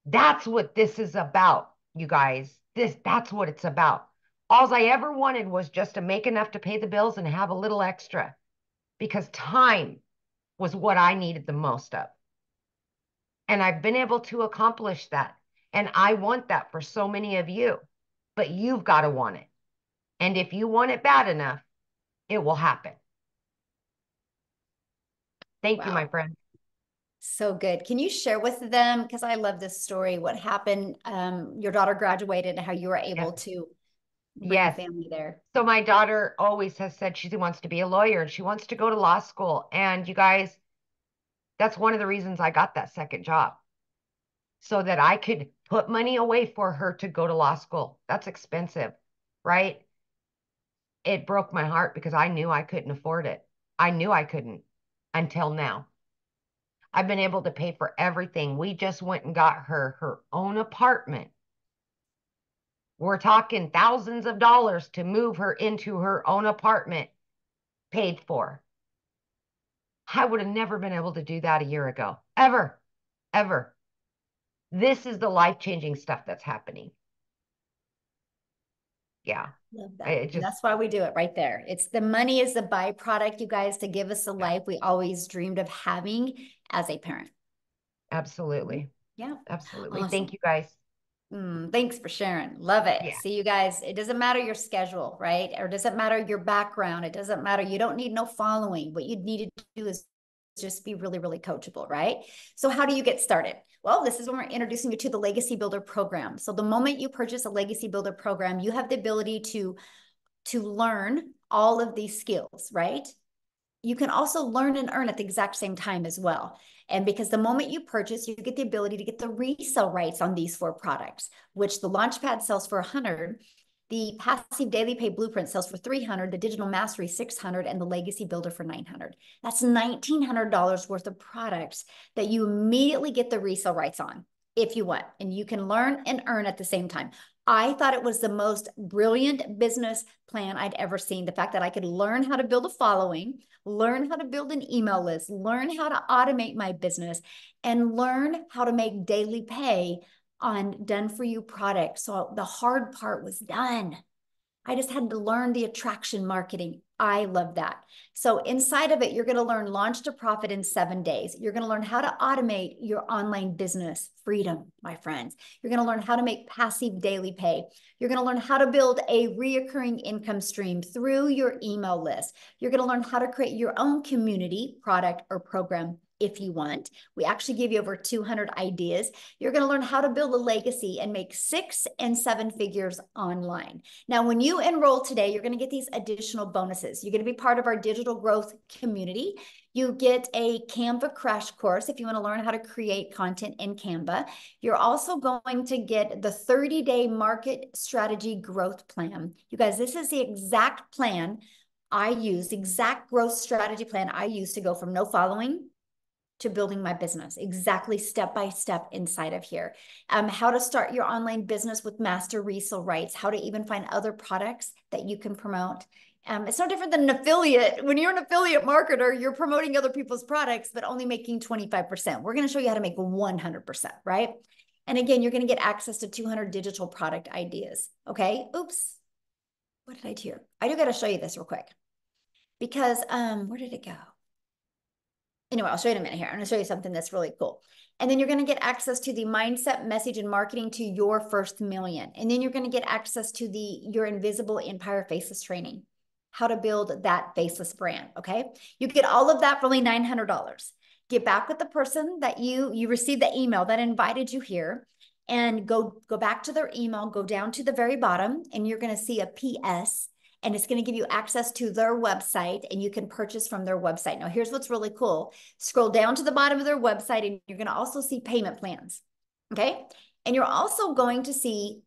That's what this is about, you guys. That's what it's about. All I ever wanted was just to make enough to pay the bills and have a little extra, because time was what I needed the most of. And I've been able to accomplish that. And I want that for so many of you, but you've got to want it. And if you want it bad enough, it will happen. Thank you, my friend.
So good. Can you share with them, because I love this story, what happened? Your daughter graduated and how you were able to bring family there.
So my daughter always has said she wants to be a lawyer and she wants to go to law school. And you guys, that's one of the reasons I got that second job, so that I could put money away for her to go to law school. That's expensive, right? It broke my heart because I knew I couldn't afford it. I knew I couldn't until now. I've been able to pay for everything. We just went and got her own apartment. We're talking thousands of dollars to move her into her own apartment, paid for. I would have never been able to do that a year ago. Ever. This is the life-changing stuff that's happening. Yeah.
Love that. And that's why we do it right there. It's the money is the byproduct, you guys, to give us the life we always dreamed of having as a parent.
Absolutely.
Yeah.
Absolutely.
Awesome.
Thank you, guys.
Thanks for sharing. Love it.
Yeah.
See, you guys, it doesn't matter your schedule, right? Or it doesn't matter your background. It doesn't matter. You don't need no following. What you need to do is just be really, really coachable, right? So how do you get started? Well, this is when we're introducing you to the Legacy Builder program. So the moment you purchase a Legacy Builder program, you have the ability to learn all of these skills, right? You can also learn and earn at the exact same time as well. And because the moment you purchase, you get the ability to get the resale rights on these 4 products, which the Launchpad sells for $100, the Passive Daily Pay Blueprint sells for $300, the Digital Mastery $600, and the Legacy Builder for $900. That's $1,900 worth of products that you immediately get the resale rights on if you want, and you can learn and earn at the same time. I thought it was the most brilliant business plan I'd ever seen. The fact that I could learn how to build a following, learn how to build an email list, learn how to automate my business, and learn how to make daily pay on done for you products. So the hard part was done. I just had to learn the attraction marketing. I love that. So inside of it, you're going to learn launch to profit in 7 days. You're going to learn how to automate your online business freedom, my friends. You're going to learn how to make passive daily pay. You're going to learn how to build a reoccurring income stream through your email list. You're going to learn how to create your own community, product, or program if you want. We actually give you over 200 ideas. You're going to learn how to build a legacy and make 6 and 7 figures online. Now, when you enroll today, you're going to get these additional bonuses. You're going to be part of our digital growth community. You get a Canva crash course if you want to learn how to create content in Canva. You're also going to get the 30-day market strategy growth plan. You guys, this is the exact plan I use, exact growth strategy plan I use to go from no following to building my business, exactly step by step inside of here. How to start your online business with master resale rights, how to even find other products that you can promote. It's no different than an affiliate. When you're an affiliate marketer, you're promoting other people's products, but only making 25%. We're going to show you how to make 100%, right? And again, you're going to get access to 200 digital product ideas. Okay. Oops. What did I do here? I do got to show you this real quick because where did it go? Anyway, I'll show you in a minute here. I'm going to show you something that's really cool. And then you're going to get access to the mindset, message, and marketing to your first million. And then you're going to get access to your invisible empire faceless training, how to build that faceless brand. Okay. You get all of that for only $900. Get back with the person that you received the email that invited you here. and go back to their email, go down to the very bottom, and you're going to see a PS, and it's going to give you access to their website, and you can purchase from their website. Now, here's what's really cool. Scroll down to the bottom of their website, and you're going to also see payment plans. Okay. And you're also going to see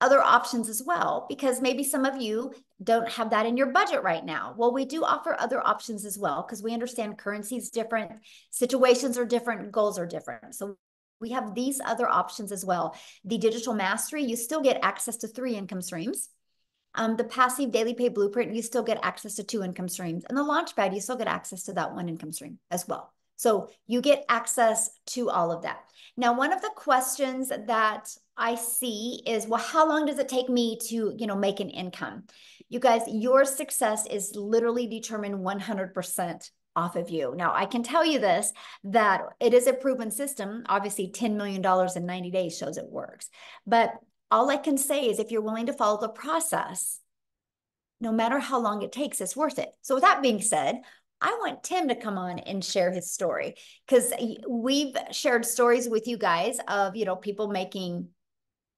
other options as well, because maybe some of you don't have that in your budget right now. Well, we do offer other options as well, because we understand currency is different, situations are different, goals are different. So we have these other options as well. The digital mastery, you still get access to 3 income streams. The passive daily pay blueprint, you still get access to 2 income streams. And the launchpad, you still get access to that 1 income stream as well. So you get access to all of that. Now, one of the questions that I see is, well, how long does it take me to, make an income? You guys, your success is literally determined 100% off of you. Now, I can tell you this, that it is a proven system. Obviously, $10 million in 90 days shows it works. But all I can say is if you're willing to follow the process, no matter how long it takes, it's worth it. So with that being said, I want Tim to come on and share his story, because we've shared stories with you guys of, people making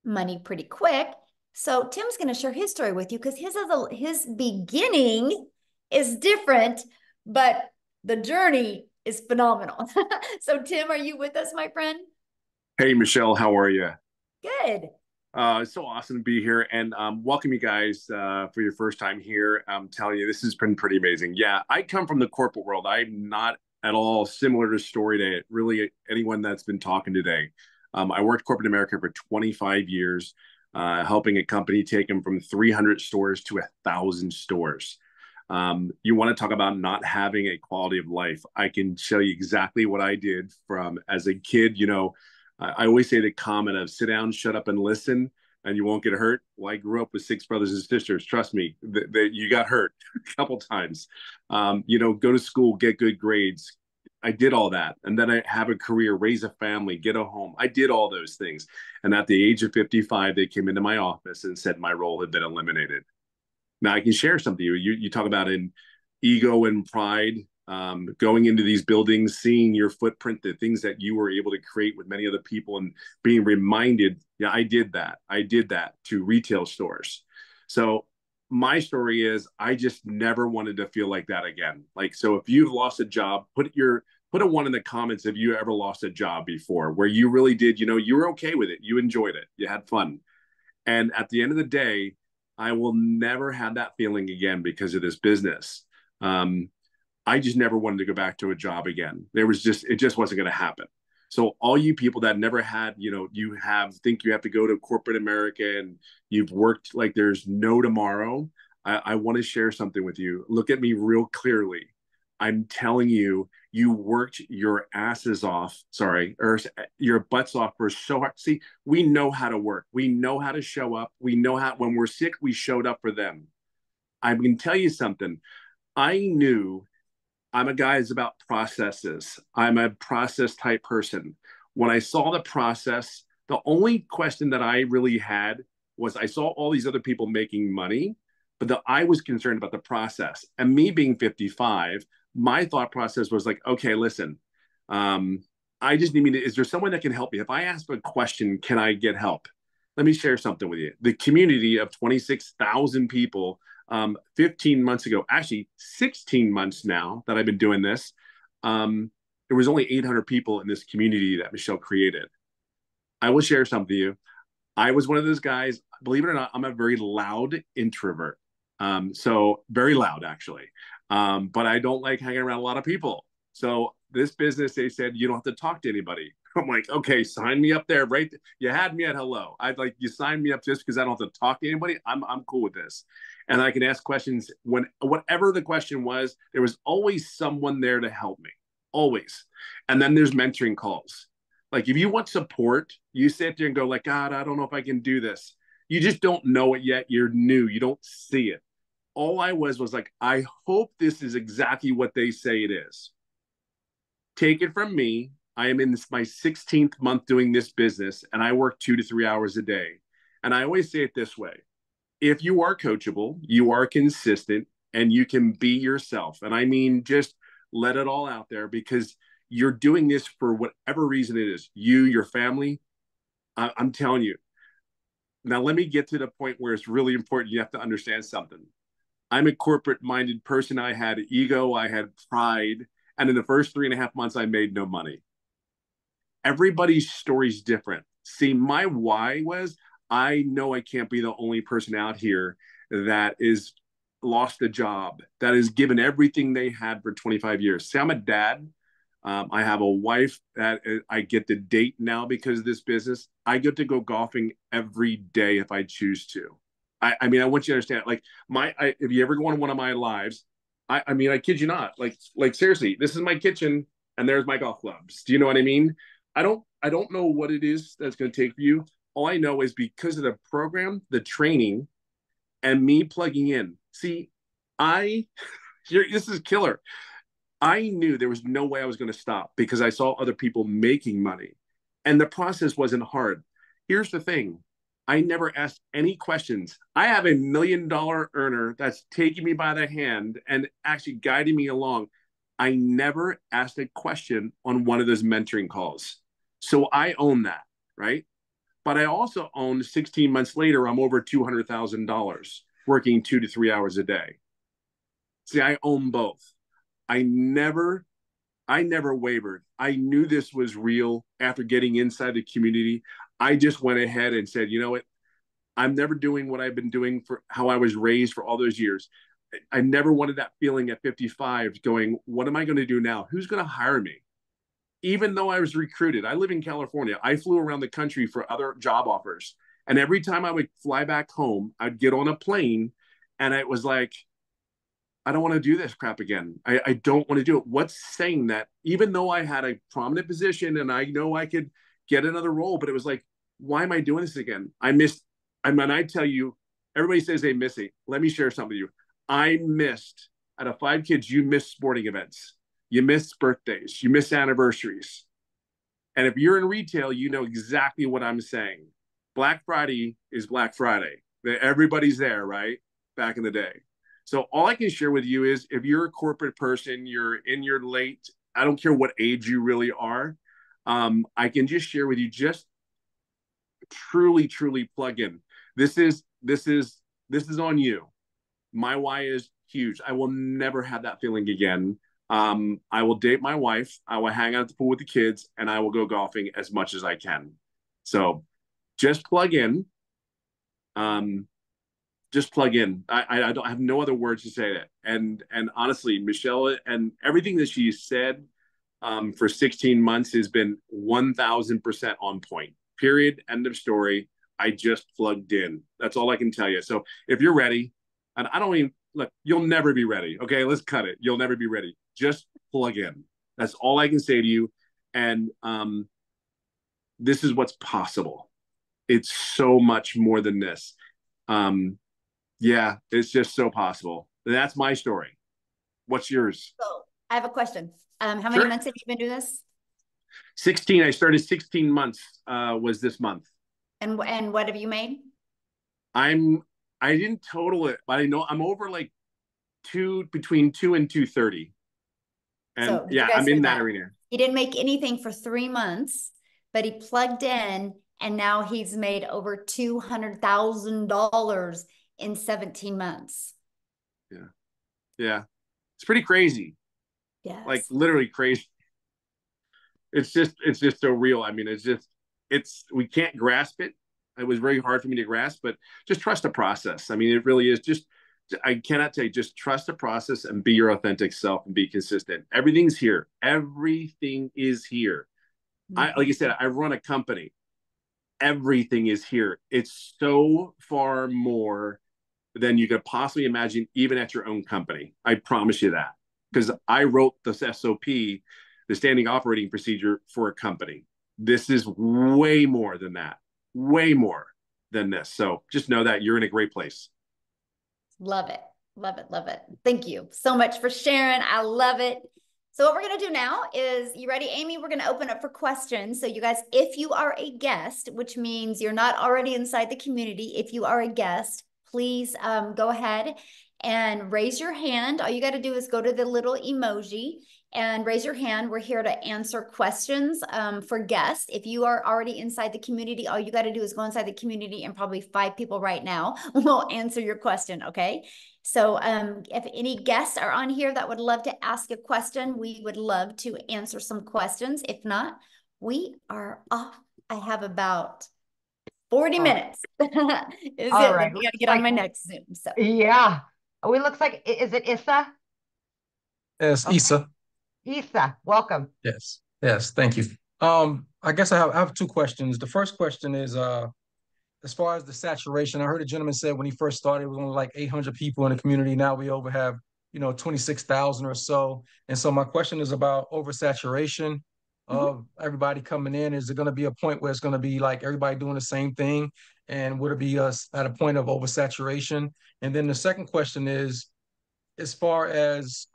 money pretty quick. So Tim's going to share his story with you, because his beginning is different, but the journey is phenomenal. So Tim, are you with us, my friend?
Hey, Michelle, how are you?
Good.
It's so awesome to be here, and welcome you guys for your first time here. I'm telling you, this has been pretty amazing. Yeah, I come from the corporate world. I'm not at all similar to story to really anyone that's been talking today. I worked corporate America for 25 years, helping a company take them from 300 stores to 1,000 stores. You want to talk about not having a quality of life? I can show you exactly what I did from as a kid. I always say the comment of sit down, shut up, and listen, and you won't get hurt. Well, I grew up with 6 brothers and sisters. Trust me, that you got hurt a couple times. Go to school, get good grades. I did all that. And then I have a career, raise a family, get a home. I did all those things. And at the age of 55, they came into my office and said my role had been eliminated. Now I can share something. You talk about in ego and pride, going into these buildings, seeing your footprint, the things that you were able to create with many other people, and being reminded, yeah, I did that. I did that to retail stores. So my story is I just never wanted to feel like that again. So if you've lost a job, put a 1 in the comments if you ever lost a job before, where you really did, you were okay with it. You enjoyed it. You had fun. And at the end of the day, I will never have that feeling again because of this business. I just never wanted to go back to a job again. It just wasn't going to happen. So all you people that never had, think you have to go to corporate America and you've worked like there's no tomorrow. I want to share something with you. Look at me real clearly. I'm telling you, you worked your asses off, or your butts off for so hard. See, we know how to work. We know how to show up. We know how, when we're sick, we showed up for them. I can tell you something. I knew I'm a guy that's about processes. I'm a process type person. When I saw the process, the only question that I really had was I saw all these other people making money, but I was concerned about the process. And me being 55, my thought process was like, okay, listen, I just need is there someone that can help me? If I ask a question, can I get help? Let me share something with you. The community of 26,000 people, 15 months ago, actually 16 months now that I've been doing this, there was only 800 people in this community that Michelle created. I will share something with you. I was one of those guys, believe it or not, I'm a very loud introvert. So very loud, actually. But I don't like hanging around a lot of people. So this business, they said, you don't have to talk to anybody. I'm like, okay, sign me up there. Right. You had me at hello. I'd like you sign me up just because I don't have to talk to anybody. I'm cool with this. And I can ask questions whatever the question was, there was always someone there to help me. Always. And then there's mentoring calls. Like if you want support, you sit there and go like, God, I don't know if I can do this. You just don't know it yet. You're new. You don't see it. All I was like, I hope this is exactly what they say it is. Take it from me. I am in my 16th month doing this business, and I work 2 to 3 hours a day. And I always say it this way. If you are coachable, you are consistent, and you can be yourself. And I mean, just let it all out there because you're doing this for whatever reason it is. You, your family. I'm telling you. Now, let me get to the point where it's really important. You have to understand something. I'm a corporate minded person. I had ego, I had pride. And in the first 3.5 months, I made no money. Everybody's story is different. See, my why was I know I can't be the only person out here that is lost a job, that has given everything they had for 25 years. See, I'm a dad. I have a wife that I get to date now because of this business. I get to go golfing every day if I choose to. I mean, I want you to understand. Like if you ever go on one of my lives, I mean, I kid you not. Like seriously, this is my kitchen, and there's my golf clubs. Do you know what I mean? I don't know what it is that's going to take for you. All I know is because of the program, the training, and me plugging in. See, this is killer. I knew there was no way I was going to stop because I saw other people making money. And the process wasn't hard. Here's the thing. I never asked any questions. I have $1 million earner that's taking me by the hand and actually guiding me along. I never asked a question on one of those mentoring calls. So I own that, right? But I also own 16 months later, I'm over $200,000 working 2 to 3 hours a day. See, I own both. I never wavered. I knew this was real after getting inside the community. I just went ahead and said, you know what? I'm never doing what I've been doing for how I was raised for all those years. I never wanted that feeling at 55 going, what am I going to do now? Who's going to hire me? Even though I was recruited, I live in California. I flew around the country for other job offers. And every time I would fly back home, I'd get on a plane and it was like, I don't want to do this crap again. I don't want to do it. What's saying that even though I had a prominent position and I know I could get another role, but it was like, why am I doing this again? I mean, I tell you, everybody says they miss it. Let me share something with you. I missed, out of 5 kids, you miss sporting events. You miss birthdays. You miss anniversaries. And if you're in retail, you know exactly what I'm saying. Black Friday is Black Friday. Everybody's there, right? Back in the day. So all I can share with you is if you're a corporate person, you're in your late, I don't care what age you really are. I can just share with you, just truly, truly plug in. This is on you. My why is huge. I will never have that feeling again. I will date my wife. I will hang out at the pool with the kids, and I will go golfing as much as I can. So just plug in. Just plug in. I don't have no other words to say that. And honestly, Michelle and everything that she said for 16 months has been 1,000% on point. Period. End of story. I just plugged in. That's all I can tell you. So if you're ready, and I don't even look, you'll never be ready. Okay, let's cut it. You'll never be ready. Just plug in. That's all I can say to you. And this is what's possible. It's so much more than this. Yeah, it's just so possible. That's my story. What's yours?
So I have a question. How many
Sure.
months have you been doing this?
16. I started 16 months was this month.
And what have you made?
I didn't total it, but I know I'm over like between 2 and 230. And
So
yeah,
you guys
I'm
hear
in that
that?
arena.
He didn't make anything for 3 months, but he plugged in and now he's made over $200,000 in 17 months.
Yeah. Yeah. It's pretty crazy.
Yes.
Like literally crazy. It's just so real. I mean, we can't grasp it. It was very hard for me to grasp, but just trust the process. I mean, it really is just, I cannot tell you, just trust the process and be your authentic self and be consistent. Everything's here. Everything is here. Like I said, I run a company. Everything is here. It's so far more than you could possibly imagine, even at your own company. I promise you that. Because I wrote this SOP, the standing operating procedure, for a company. This is way more than that. Way more than this. So just know that you're in a great place.
Love it. Love it. Love it. Thank you so much for sharing. I love it. So what we're going to do now is, you ready, Amy? We're going to open up for questions. So you guys, if you are a guest, which means you're not already inside the community, if you are a guest, please go ahead and raise your hand. All you got to do is go to the little emoji and raise your hand. We're here to answer questions for guests. If you are already inside the community, all you got to do is go inside the community, and probably 5 people right now will answer your question, okay? So if any guests are on here that would love to ask a question, we would love to answer some questions. If not, we are off. I have about 40 minutes. Is
All
it?
right.
Then we got to get on my next Zoom. So
Yeah. Oh, it looks like, is it Issa?
Yes,
Okay.
Issa.
Issa, welcome.
Yes. Yes, thank you. I guess I have 2 questions. The first question is as far as the saturation, I heard a gentleman said when he first started, it was only like 800 people in the community. Now we over have, 26,000 or so. And so my question is about oversaturation of everybody coming in. Is it going to be a point where it's going to be like everybody doing the same thing? And would it be us at a point of oversaturation? And then the second question is, as far as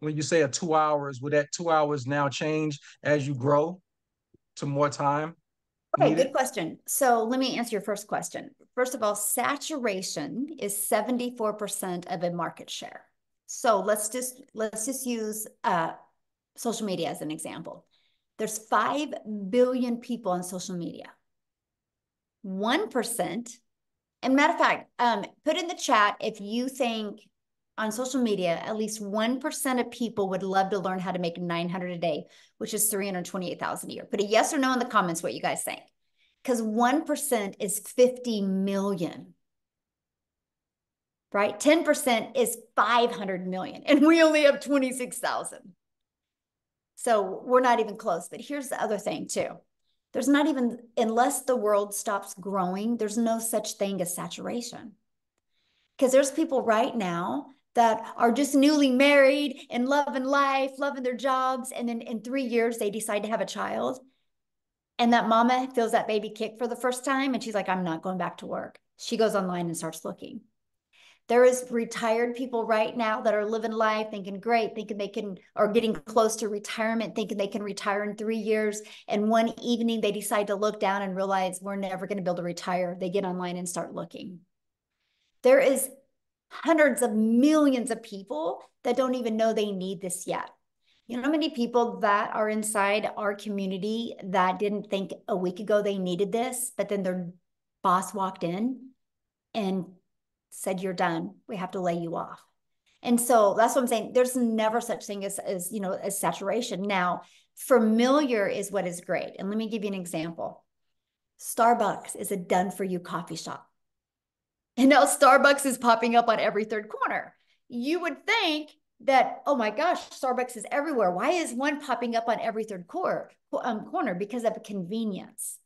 when you say a 2 hours, would that 2 hours now change as you grow to more time
okay,
needed?
good question. So let me answer your first question. First of all, saturation is 74% of a market share. So let's just use social media as an example. There's 5 billion people on social media. 1%, and matter of fact, put in the chat if you think on social media, at least 1% of people would love to learn how to make 900 a day, which is 328,000 a year. Put a yes or no in the comments what you guys think. Because 1% is 50 million, right? 10% is 500 million, and we only have 26,000. So we're not even close. But here's the other thing too. There's not even, unless the world stops growing, there's no such thing as saturation. Because there's people right now that are just newly married and loving life, loving their jobs. And then in 3 years, they decide to have a child. And that mama feels that baby kick for the first time. And she's like, I'm not going back to work. She goes online and starts looking. There is retired people right now that are living life, thinking great, thinking they can, or getting close to retirement, thinking they can retire in 3 years. And one evening they decide to look down and realize we're never going to be able to retire. They get online and start looking. There is hundreds of millions of people that don't even know they need this yet. You know how many people that are inside our community that didn't think a week ago they needed this, but then their boss walked in and said, you're done. We have to lay you off. And so that's what I'm saying. There's never such thing as as saturation. Now, familiar is what is great. And let me give you an example. Starbucks is a done for you coffee shop. And now Starbucks is popping up on every third corner. You would think that, oh my gosh, Starbucks is everywhere. Why is one popping up on every third corner? Because of convenience.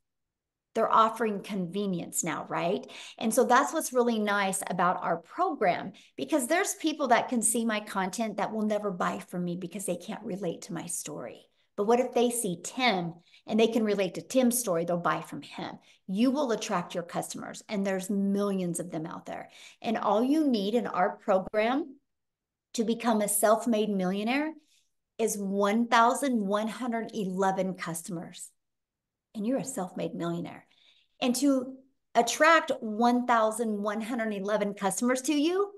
They're offering convenience now, right? And so that's what's really nice about our program, because there's people that can see my content that will never buy from me because they can't relate to my story. But what if they see Tim and they can relate to Tim's story? They'll buy from him. You will attract your customers, and there's millions of them out there. And all you need in our program to become a self-made millionaire is 1,111 customers. And you're a self-made millionaire. And to attract 1,111 customers to you,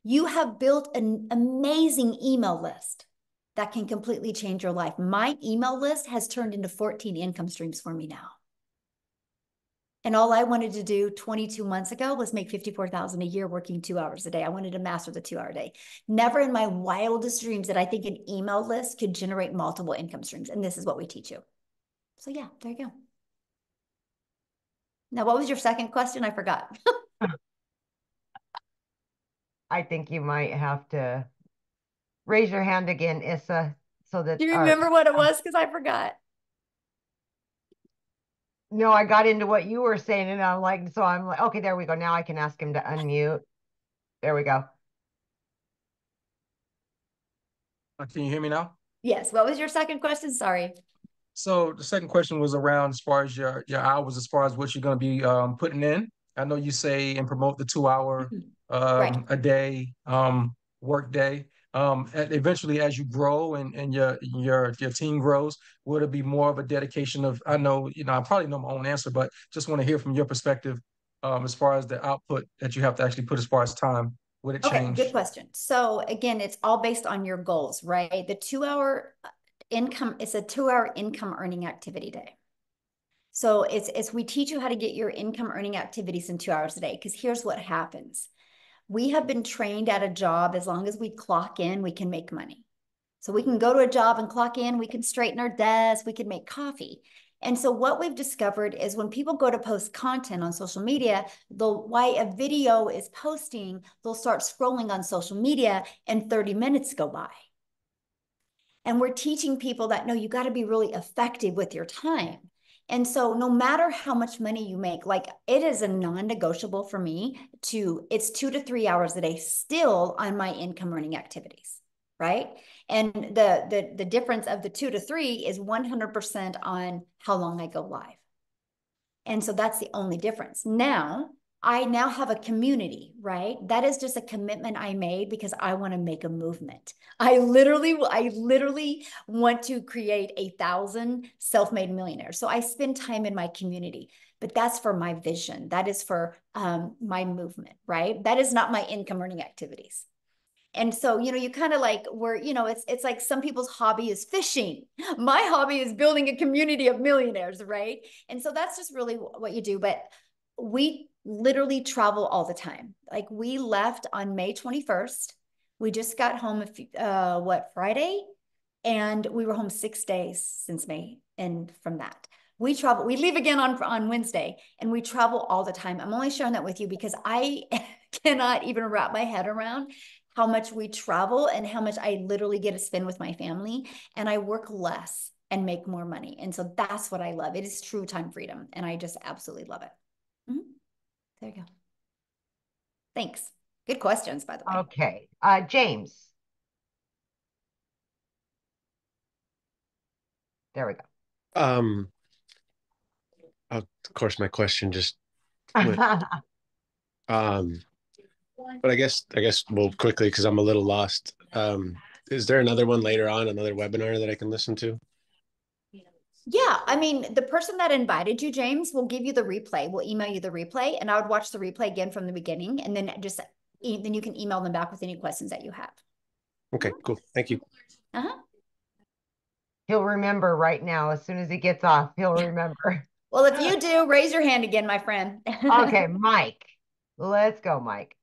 you have built an amazing email list that can completely change your life. My email list has turned into 14 income streams for me now. And all I wanted to do 22 months ago was make 54,000 a year working 2 hours a day. I wanted to master the 2-hour day. Never in my wildest dreams did I think an email list could generate multiple income streams. And this is what we teach you. So yeah, there you go. Now, what was your second question? I forgot.
I think you might have to raise your hand again, Issa, so that
Do you remember what it was? Because I forgot.
No, I got into what you were saying, and I'm like, okay, there we go. Now I can ask him to unmute. There we go.
Can you hear me now?
Yes. What was your second question? Sorry.
So the second question was around as far as your hours, as far as what you're going to be putting in. I know you say and promote the 2 hour
Right.
a day work day. Eventually, as you grow and your team grows, would it be more of a dedication of? I know I probably know my own answer, but just want to hear from your perspective as far as the output that you have to actually put as far as time. would it
Okay,
change?
good question. So again, it's all based on your goals, right? The 2 hour income is a 2 hour income earning activity day. So it's we teach you how to get your income earning activities in 2 hours a day. Because here's what happens. We have been trained at a job, as long as we clock in, we can make money. So we can go to a job and clock in, we can straighten our desk, we can make coffee. And so what we've discovered is when people go to post content on social media, while a video is posting, they'll start scrolling on social media and 30 minutes go by. And we're teaching people that, no, you got to be really effective with your time. And so no matter how much money you make, like it is a non-negotiable for me it's 2 to 3 hours a day still on my income earning activities, right? And the difference of the 2 to 3 is 100% on how long I go live. And so that's the only difference. I now have a community, right? That is just a commitment I made because I want to make a movement. I literally want to create 1,000 self-made millionaires. So I spend time in my community, but that's for my vision. That is for my movement, right? That is not my income earning activities. And so, you kind of like it's like some people's hobby is fishing. My hobby is building a community of millionaires, right? And so that's just really what you do. But we literally travel all the time. Like we left on May 21st. We just got home, Friday? And we were home 6 days since May. And from that, we leave again on Wednesday, and we travel all the time. I'm only sharing that with you because I cannot even wrap my head around how much we travel and how much I literally get to spend with my family. And I work less and make more money. And so that's what I love. It is true time freedom. And I just absolutely love it. Mm-hmm. There you go. Thanks. Good questions, by the way.
Okay. James. There we go.
Of course, my question just went. But I guess well, quickly, because I'm a little lost. Is there another one later on, another webinar that I can listen to?
Yeah, I mean, the person that invited you, James, will give you the replay. We'll email you the replay, and I would watch the replay again from the beginning, and then then you can email them back with any questions that you have.
Okay, cool. Thank you.
He'll remember right now. As soon as he gets off, he'll remember.
Well, if you do, raise your hand again, my friend.
Okay, Mike. Let's go, Mike.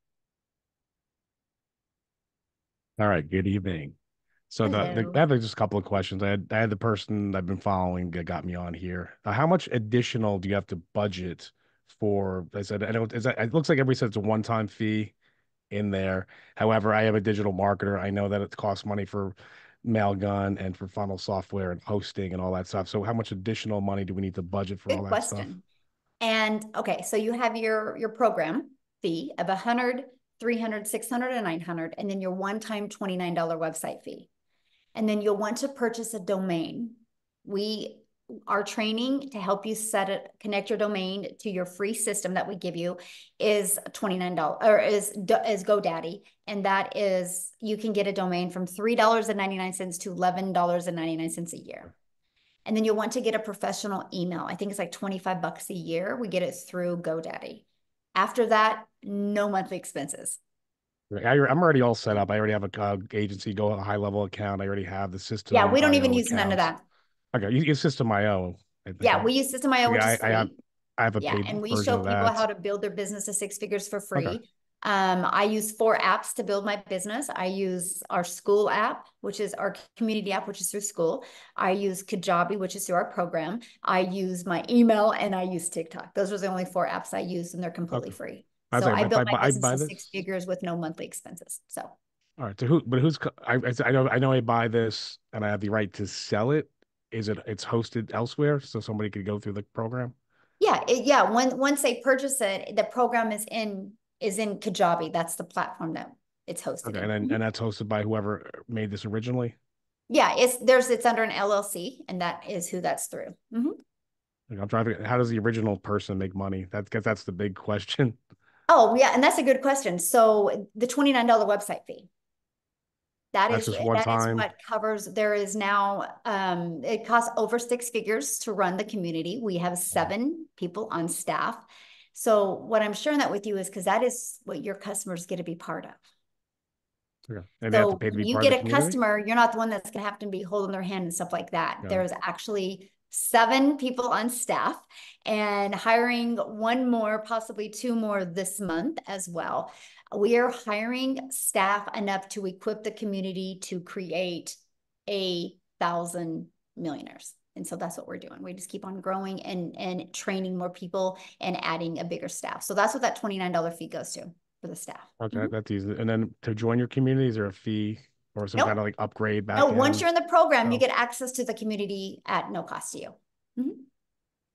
All right. Good evening. So I have just a couple of questions. I had the person I've been following that got me on here. How much additional do you have to budget for? I said, I know it looks like everybody said it's a one-time fee in there. However, I am a digital marketer. I know that it costs money for Mailgun and for funnel software and hosting and all that stuff. So how much additional money do we need to budget for all that stuff?
And okay, so you have your program fee of 100, 300, 600, and 900, and then your one-time $29 website fee. And then you'll want to purchase a domain. Our training to help you connect your domain to your free system that we give you is $29 or is GoDaddy. And that is, you can get a domain from $3.99 to $11.99 a year. And then you'll want to get a professional email. I think it's like $25 a year. We get it through GoDaddy. After that, no monthly expenses.
I'm already all set up. I already have a agency, a high level account. I already have the system.
Yeah, we don't even use none of that.
Okay, you use System.io.
Yeah, we use System.io, which is free.
I have a paid
and we
version
show
of
people
that.
how to build their business to 6 figures for free.
Okay.
I use 4 apps to build my business. I use our school app, which is our community app, which is through school. I use Kajabi, which is through our program. I use my email, and I use TikTok. Those are the only 4 apps I use, and they're completely free. So I built my business to 6 figures with no monthly expenses. So.
All right. So I know I buy this and I have the right to sell it. It's hosted elsewhere, so somebody could go through the program?
Yeah. Once they purchase it, the program is in Kajabi. That's the platform that it's hosted.
Okay, and that's hosted by whoever made this originally?
Yeah, it's under an LLC, and that is who that's through.
I'm trying to. How does the original person make money? That's the big question.
Oh yeah, and that's a good question. So the $29 website fee. That's what covers. There is now, it costs over 6 figures to run the community. We have 7 people on staff. So what I'm sharing that with you is because that is what your customers get to be part of.
Yeah. And they have to
So
pay to
when
be
you
part of
get
the
a
community?
customer, you're not the one that's going to have to be holding their hand and stuff like that.
Got it.
There's actually 7 people on staff and hiring 1 more, possibly 2 more this month as well. We are hiring staff enough to equip the community to create 1,000 millionaires. And so that's what we're doing. We just keep on growing and training more people and adding a bigger staff. So that's what that $29 fee goes to for the staff.
Okay, that's easy. And then to join your community, is there a fee or some
Nope.
kind of like upgrade back
No,
end?
once you're in the program, you
Oh.
get access to the community at no cost to you.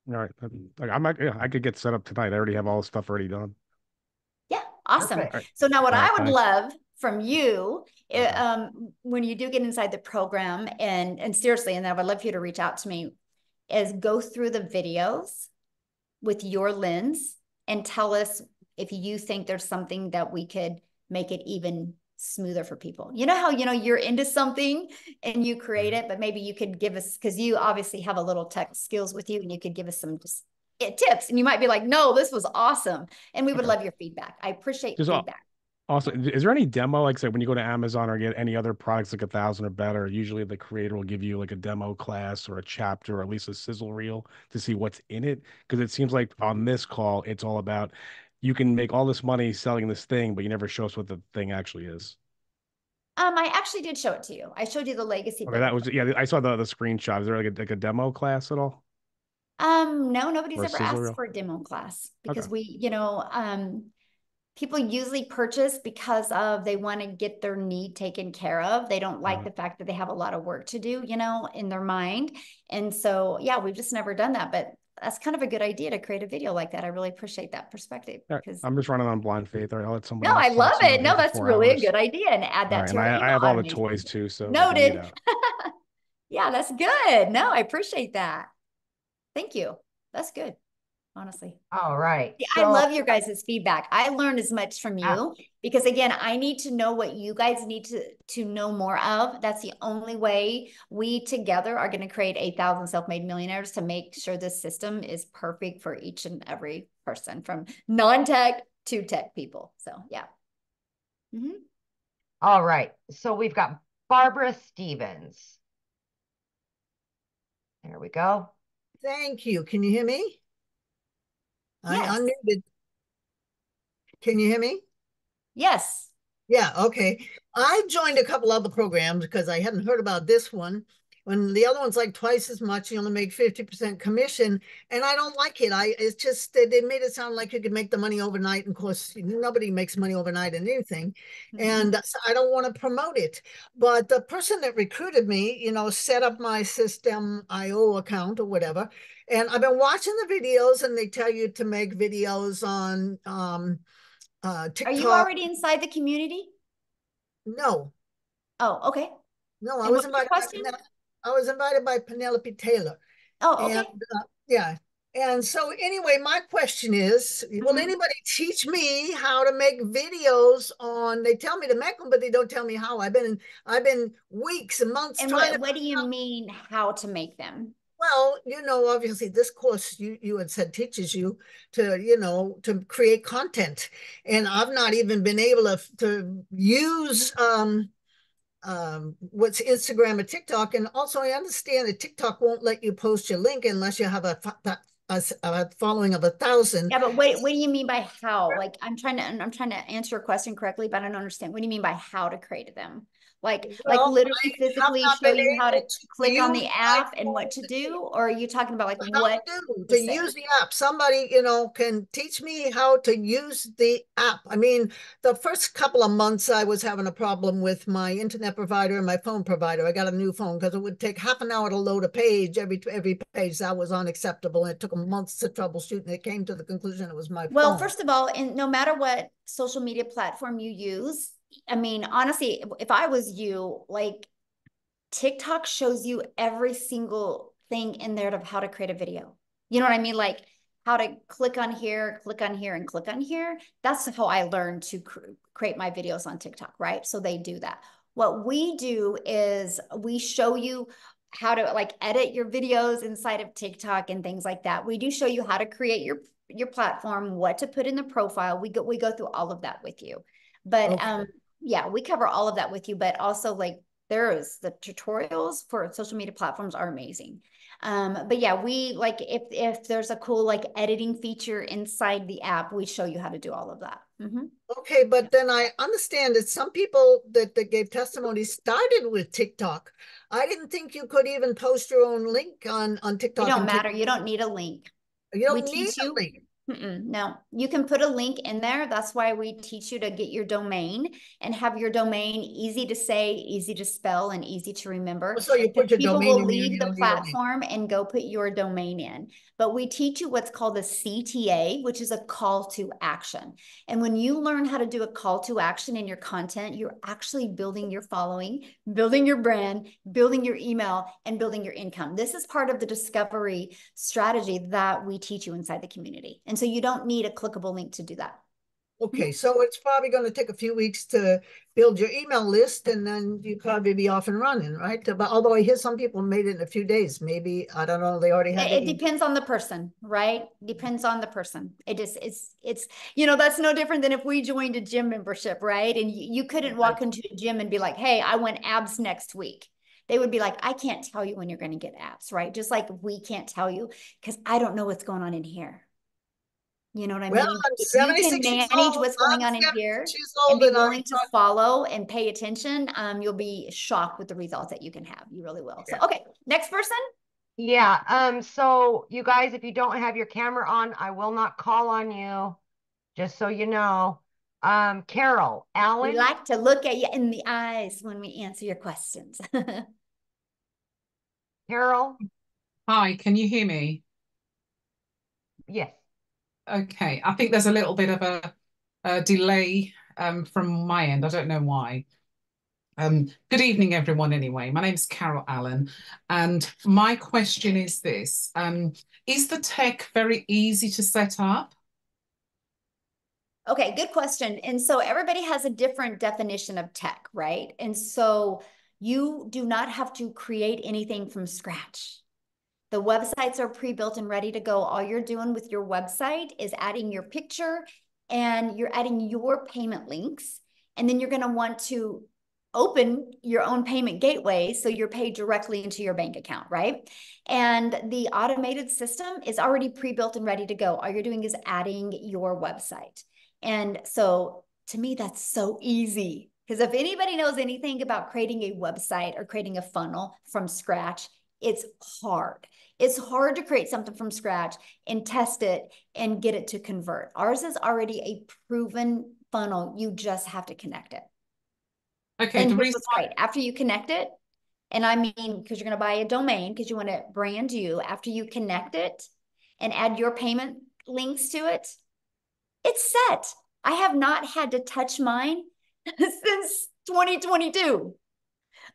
All right. Like I could get set up tonight. I already have all the stuff already done.
Yeah, awesome.
Perfect.
So now what
All right,
I would
thanks.
love from you,
Okay.
when you do get inside the program, and seriously, and I would love for you to reach out to me, is go through the videos with your lens and tell us if you think there's something that we could make it even smoother for people. You know how, you're into something and you create it, but maybe you could give us, because you obviously have a little tech skills with you, and you could give us some just tips, and you might be like, no, this was awesome. And we would
Okay.
love your feedback. I appreciate
Just
feedback.
also, is there any demo, like say when you go to Amazon or get any other products like 1,000 or better, usually the creator will give you like a demo class or a chapter or at least a sizzle reel to see what's in it? Because it seems like on this call, it's all about you can make all this money selling this thing, but you never show us what the thing actually is.
I actually did show it to you. I showed you the legacy
Okay, that
builder.
was, yeah, I saw the screenshot. Is there like a demo class at all
No, nobody's
or a
ever
sizzle
asked
reel?
for a demo class
Okay.
because people usually purchase because of they want to get their need taken care of. They don't like the fact that they have a lot of work to do, in their mind. And so, yeah, we've just never done that, but that's kind of a good idea to create a video like that. I really appreciate that perspective
All right.
because
I'm just running on blind faith. All right, I'll let
no,
somebody
I
else talk
love
so we
it.
don't
No,
go for
that's
4
really a
hours.
good idea, and add
All
that
right,
to
and
our
I
email
have all the
automation.
toys too, so if you need
Noted.
out.
Yeah, that's good. No, I appreciate that. Thank you. That's good, honestly.
All right.
I
So,
love your guys' feedback. I learned as much from you because again, I need to know what you guys need to know more of. That's the only way we together are going to create 1,000 self-made millionaires to make sure this system is perfect for each and every person from non-tech to tech people. So yeah.
all right. So we've got Barbara Stevens. There we go.
Thank you. Can you hear me?
Yes.
I unmuted. Can you hear me?
Yes.
Yeah, okay. I joined a couple other programs because I hadn't heard about this one. When the other one's like twice as much, you only make 50% commission, and I don't like it. It's just they made it sound like you could make the money overnight. And of course, nobody makes money overnight in anything, and so I don't want to promote it. But the person that recruited me, set up my System.io account or whatever, and I've been watching the videos, and they tell you to make videos on TikTok.
Are you already inside the community?
No.
Oh, okay.
No,
I was invited
by Penelope Taylor.
Oh,
and
okay.
Yeah. And so anyway, my question is, will anybody teach me how to make videos on, they tell me to make them, but they don't tell me how. I've been weeks and months
And
trying
what do you mean how to make them?
Well, obviously this course you had said teaches you to create content. And I've not even been able to use what's Instagram or TikTok. And also I understand that TikTok won't let you post your link unless you have a following of 1,000.
Yeah, but what do you mean by how? Like I'm trying to answer your question correctly, but I don't understand. What do you mean by how to create them? Like literally physically show you how to click on the app and what to do? Or are you talking about like what
to use the app? Somebody, can teach me how to use the app. I mean, the first couple of months I was having a problem with my internet provider and my phone provider. I got a new phone because it would take half an hour to load a page. Every page, that was unacceptable. And it took months to troubleshoot, and it came to the conclusion it was my phone.
Well, first of all, and no matter what social media platform you use, I mean, honestly, if I was you, like TikTok shows you every single thing in there of how to create a video. You know what I mean? Like how to click on here, and click on here. That's how I learned to create my videos on TikTok, right? So they do that. What we do is we show you how to like edit your videos inside of TikTok and things like that. We do show you how to create your platform, what to put in the profile. We go through all of that with you. But
Okay.
yeah, we cover all of that with you, but also like the tutorials for social media platforms are amazing. But yeah, we like if there's a cool like editing feature inside the app, we show you how to do all of that.
Okay, but then I understand that some people that gave testimony started with TikTok. I didn't think you could even post your own link on
It
TikTok
don't
and
matter. You don't need a link.
you
We
don't need
teach
a
you.
link.
No, you can put a link in there. That's why we teach you to get your domain and have your domain easy to say, easy to spell, and easy to remember.
So you
Because
put your
people
domain
will
in there and
leave
you
the
don't need a link.
platform and go put your domain in. But we teach you what's called a CTA, which is a call to action. And when you learn how to do a call to action in your content, you're actually building your following, building your brand, building your email, and building your income. This is part of the discovery strategy that we teach you inside the community. And so you don't need a clickable link to do that.
Okay, so it's probably going to take a few weeks to build your email list, and then you probably be off and running, right? But although I hear some people made it in a few days, maybe, I don't know, they already had
It depends on the person, right? Depends on the person. It's that's no different than if we joined a gym membership, right? And you couldn't walk into a gym and be like, hey, I want abs next week. They would be like, I can't tell you when you're going to get abs, right? Just like we can't tell you because I don't know what's going on in here. You know what I
Well,
mean?
I'm
If you can
76 years
manage
old.
what's going
I'm
on in
76
here
years
and
old,
be
and I'm
willing to follow and pay attention, you'll be shocked with the results that you can have. You really will. So, okay, next person.
Yeah. So you guys, if you don't have your camera on, I will not call on you, just so you know. Carol,
We
Alan,
like to look at you in the eyes when we answer your questions.
Carol,
Hi, can you hear me?
yes.
Okay, I think there's a little bit of a delay from my end. I don't know why. Good evening, everyone, anyway. My name's Carol Allen, and my question is this. Is the tech very easy to set up?
Okay, good question. And so everybody has a different definition of tech, right? And so you do not have to create anything from scratch. The websites are pre-built and ready to go. All you're doing with your website is adding your picture and you're adding your payment links. And then you're going to want to open your own payment gateway so you're paid directly into your bank account, right? And the automated system is already pre-built and ready to go. All you're doing is adding your website. And so to me, that's so easy. Because if anybody knows anything about creating a website or creating a funnel from scratch, it's hard. It's hard to create something from scratch and test it and get it to convert. Ours is already a proven funnel. You just have to connect it.
Okay,
And
the
here's
reason
what's great. After you connect it, and I mean, because you're going to buy a domain because you want to brand you, after you connect it and add your payment links to it, it's set. I have not had to touch mine since 2022.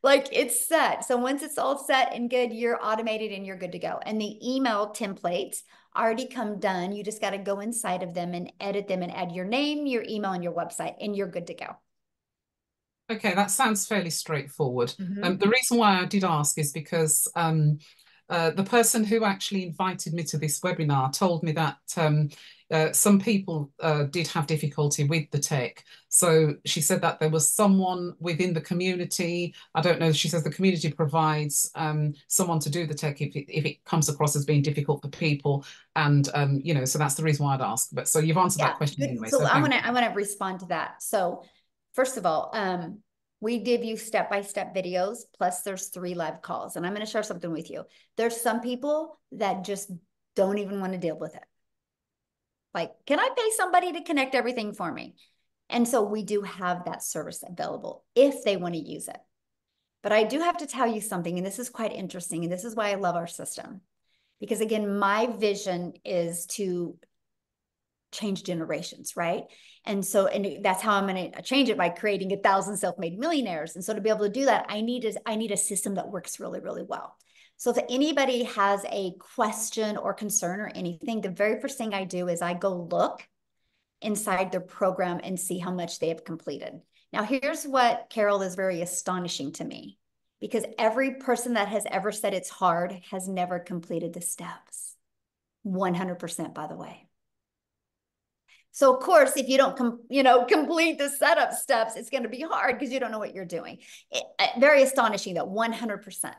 Like it's set. So once it's all set and good, you're automated and you're good to go. And the email templates already come done. You just got to go inside of them and edit them and add your name, your email, and your website, and you're good to go.
Okay, that sounds fairly straightforward. The reason why I did ask is because the person who actually invited me to this webinar told me that some people did have difficulty with the tech. So she said that there was someone within the community. I don't know. She says the community provides someone to do the tech if it comes across as being difficult for people. And so that's the reason why I'd ask. But so you've answered that question anyway.
So
So
I want to respond to that. So first of all, we give you step-by-step videos, plus there's 3 live calls. And I'm going to share something with you. There's some people that just don't even want to deal with it. Like, can I pay somebody to connect everything for me? And so we do have that service available if they want to use it. But I do have to tell you something, and this is quite interesting, and this is why I love our system. Because again, my vision is to change generations, right? And so, and that's how I'm going to change it by creating 1,000 self-made millionaires. And so to be able to do that, I need a system that works really, really well. So if anybody has a question or concern or anything, the very first thing I do is I go look inside their program and see how much they have completed. Now, here's what, Carol, is very astonishing to me. because every person that has ever said it's hard has never completed the steps. 100%, by the way. So of course, if you don't complete the setup steps, it's going to be hard because you don't know what you're doing. Very astonishing that 100%.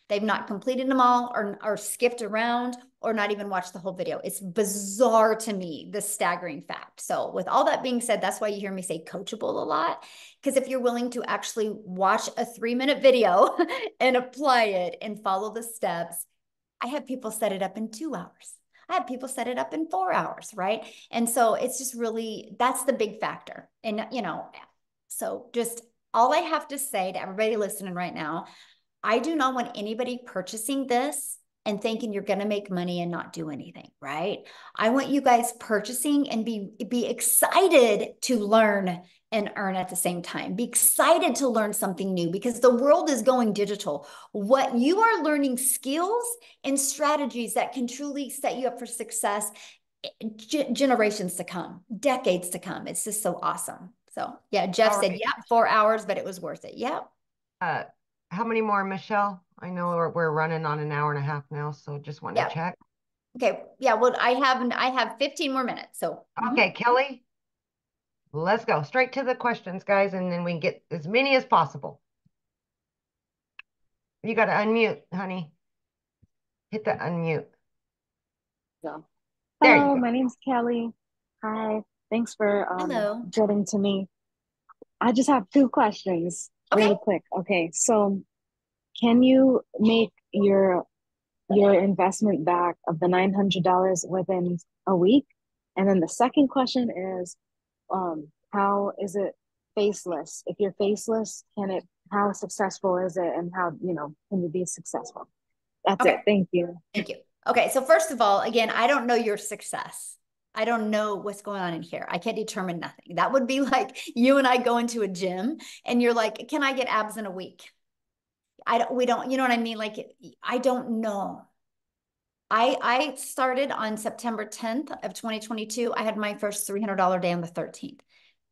They've not completed them all or skipped around or not even watched the whole video. It's bizarre to me, the staggering fact. So with all that being said, that's why you hear me say coachable a lot. Because if you're willing to actually watch a 3-minute video and apply it and follow the steps, I have people set it up in 2 hours. I have people set it up in 4 hours, right? And so it's just really, that's the big factor. And, so just all I have to say to everybody listening right now, I do not want anybody purchasing this and thinking you're going to make money and not do anything, right? I want you guys purchasing and be excited to learn and earn at the same time. Be excited to learn something new because the world is going digital. What you are learning skills and strategies that can truly set you up for success generations to come, decades to come. It's just so awesome. So yeah, Jeff said, yeah, 4 hours, but it was worth it. Yep.
How many more, Michelle? I know we're running on an hour and a half now, so just wanted to check.
Okay. Yeah. Well, I have 15 more minutes. So
okay, Kelly, let's go straight to the questions, guys, and then we can get as many as possible. You got to unmute, honey. Hit the unmute.
So, hello, my name's Kelly. Hi. Thanks for getting to me. I just have 2 questions really quick. Okay. So can you make your investment back of the $900 within a week? And then the second question is, how is it faceless? If you're faceless, how successful is it and how, can you be successful? That's it. Thank you.
Thank you. Okay. So first of all, again, I don't know your success. I don't know what's going on in here. I can't determine nothing. That would be like you and I go into a gym and you're like, can I get abs in a week? We don't, you know what I mean? Like, I don't know. I started on September 10th of 2022. I had my first $300 day on the 13th.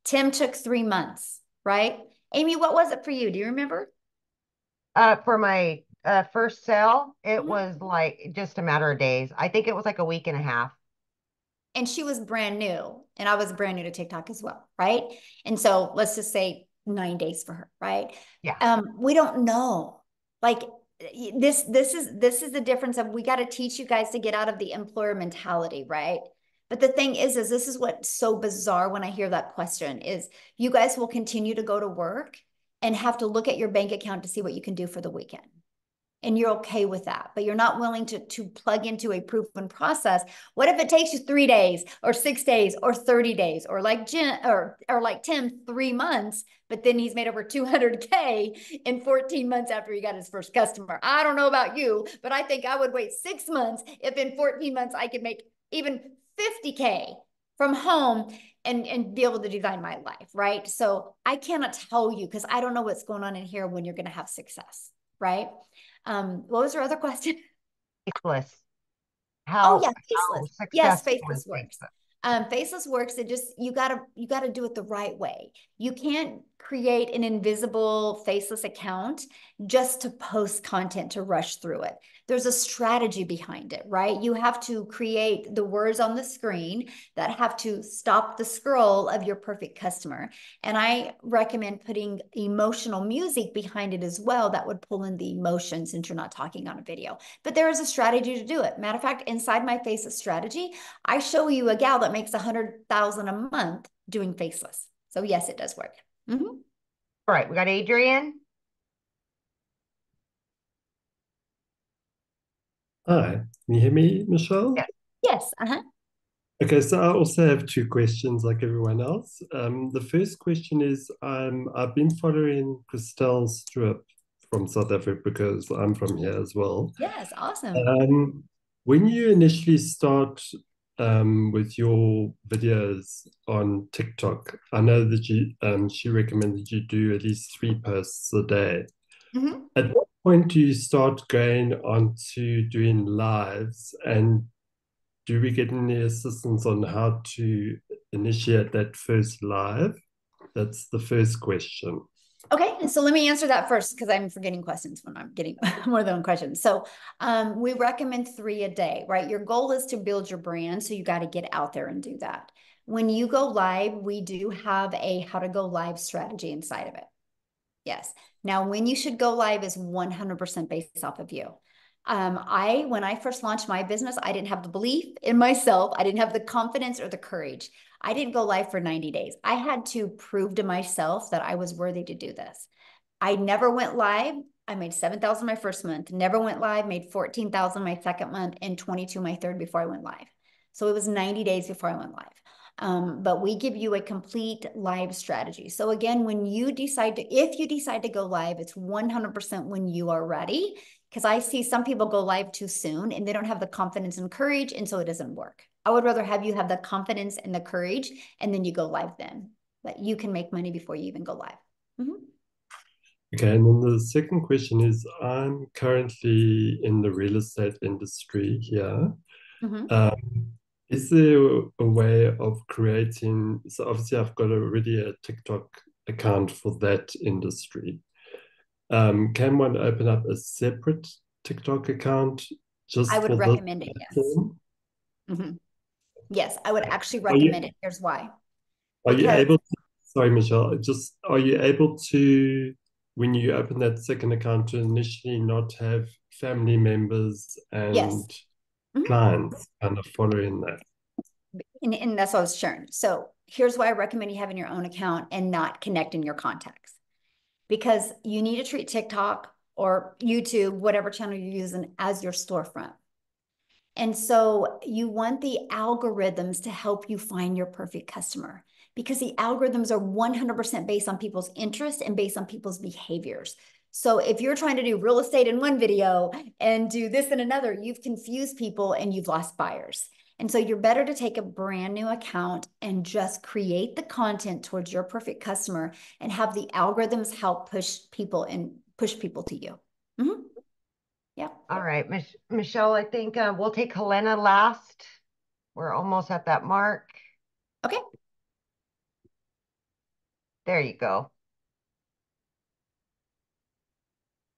Tim took 3 months, right? Amy, what was it for you? Do you remember?
For my first sale, it was like just a matter of days. I think it was like a week and a half.
And she was brand new, and I was brand new to TikTok as well, right? And so let's just say 9 days for her, right?
Yeah.
We don't know. Like this is the difference of we got to teach you guys to get out of the employer mentality, right? But the thing is this is what's so bizarre when I hear that question is you guys will continue to go to work and have to look at your bank account to see what you can do for the weekend. And you're okay with that, but you're not willing to plug into a proven process. What if it takes you 3 days or 6 days or 30 days or like Jim or like Tim, 3 months, but then he's made over 200K in 14 months after he got his first customer. I don't know about you, but I think I would wait 6 months if in 14 months I could make even 50K from home and be able to design my life, right? So I cannot tell you because I don't know what's going on in here when you're going to have success, right? What was your other question?
Faceless.
Faceless. Yes, faceless works. Faceless works. It just you gotta do it the right way. You can't create an invisible faceless account just to post content to rush through it. There's a strategy behind it, right? You have to create the words on the screen that have to stop the scroll of your perfect customer. And I recommend putting emotional music behind it as well that would pull in the emotion since you're not talking on a video. But there is a strategy to do it. Matter of fact, inside my faceless strategy, I show you a gal that makes $100,000 a month doing faceless. So yes, it does work. All
right, we got Adrian.
Hi, can you hear me, Michelle?
Yes.
Okay, so I also have 2 questions like everyone else. The first question is, I've been following Christelle Stewart from South Africa because I'm from here as well.
Yes, awesome.
When you initially start with your videos on TikTok, I know that she recommended you do at least 3 posts a day. At what point do you start going on to doing lives, and do we get any assistance on how to initiate that first live? That's the first question.
Okay, so let me answer that first because I'm forgetting questions when I'm getting more than one question. So we recommend 3 a day, right? Your goal is to build your brand, so you got to get out there and do that. When you go live, we do have a how to go live strategy inside of it. Yes. Now, when you should go live is 100% based off of you. When I first launched my business, I didn't have the belief in myself. I didn't have the confidence or the courage. I didn't go live for 90 days. I had to prove to myself that I was worthy to do this. I never went live. I made 7,000 my first month, never went live, made 14,000 my second month, and 22 my third before I went live. So it was 90 days before I went live. But we give you a complete live strategy. So again, if you decide to go live, it's 100% when you are ready. Because I see some people go live too soon and they don't have the confidence and courage, and so it doesn't work. I would rather have you have the confidence and the courage, and then you go live then. But you can make money before you even go live. Mm-hmm.
Okay, and then the second question is, I'm currently in the real estate industry here. Mm-hmm. Is there a way of creating, so obviously I've got already a TikTok account for that industry. Can one open up a separate TikTok account just
I would
for
recommend
this
it, yes.
platform?
Mm-hmm. Yes, I would actually recommend it. Here's why.
Are you able to, sorry, Michelle, just are you able to, when you open that second account, to initially not have family members and
yes.
clients kind of following that?
And that's what I was sharing. So here's why I recommend you having your own account and not connecting your contacts. Because you need to treat TikTok or YouTube, whatever channel you're using, as your storefront. And so you want the algorithms to help you find your perfect customer, because the algorithms are 100% based on people's interests and based on people's behaviors. So if you're trying to do real estate in one video and do this in another, you've confused people and you've lost buyers. And so you're better to take a brand new account and just create the content towards your perfect customer and have the algorithms help push people to you. Mm-hmm. Yeah.
All right, Michelle, I think we'll take Helena last. We're almost at that mark.
Okay.
There you go.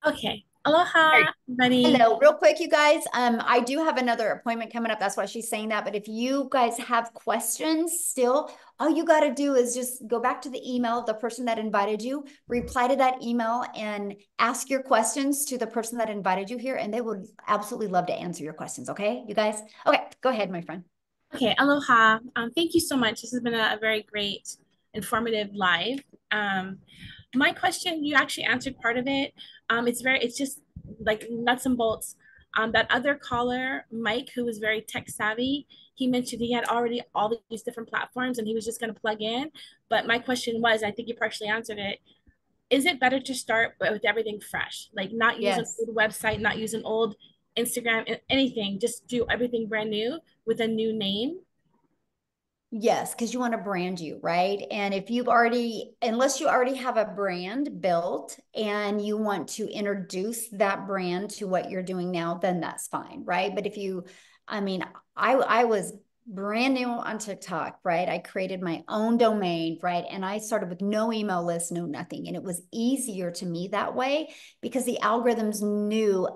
Okay. Aloha, buddy.
Hello, real quick, you guys. I do have another appointment coming up. That's why she's saying that. But if you guys have questions still, all you got to do is just go back to the email of the person that invited you, reply to that email, and ask your questions to the person that invited you here, and they would absolutely love to answer your questions. Okay, you guys? Okay, go ahead, my friend.
Okay, aloha. Thank you so much. This has been a very great, informative live. My question, you actually answered part of it. It's just like nuts and bolts. That other caller, Mike, who was very tech savvy, he mentioned he had already all these different platforms and he was just going to plug in. But my question was, I think you partially answered it. Is it better to start with everything fresh? Like not use an old website, not use an old Instagram, anything, just do everything brand new with a new name?
Yes, because you want to brand you, right? And if you've already, unless you already have a brand built and you want to introduce that brand to what you're doing now, then that's fine, right? But if you, I mean, I was brand new on TikTok, right? I created my own domain, right? And I started with no email list, no nothing. And it was easier to me that way because the algorithms knew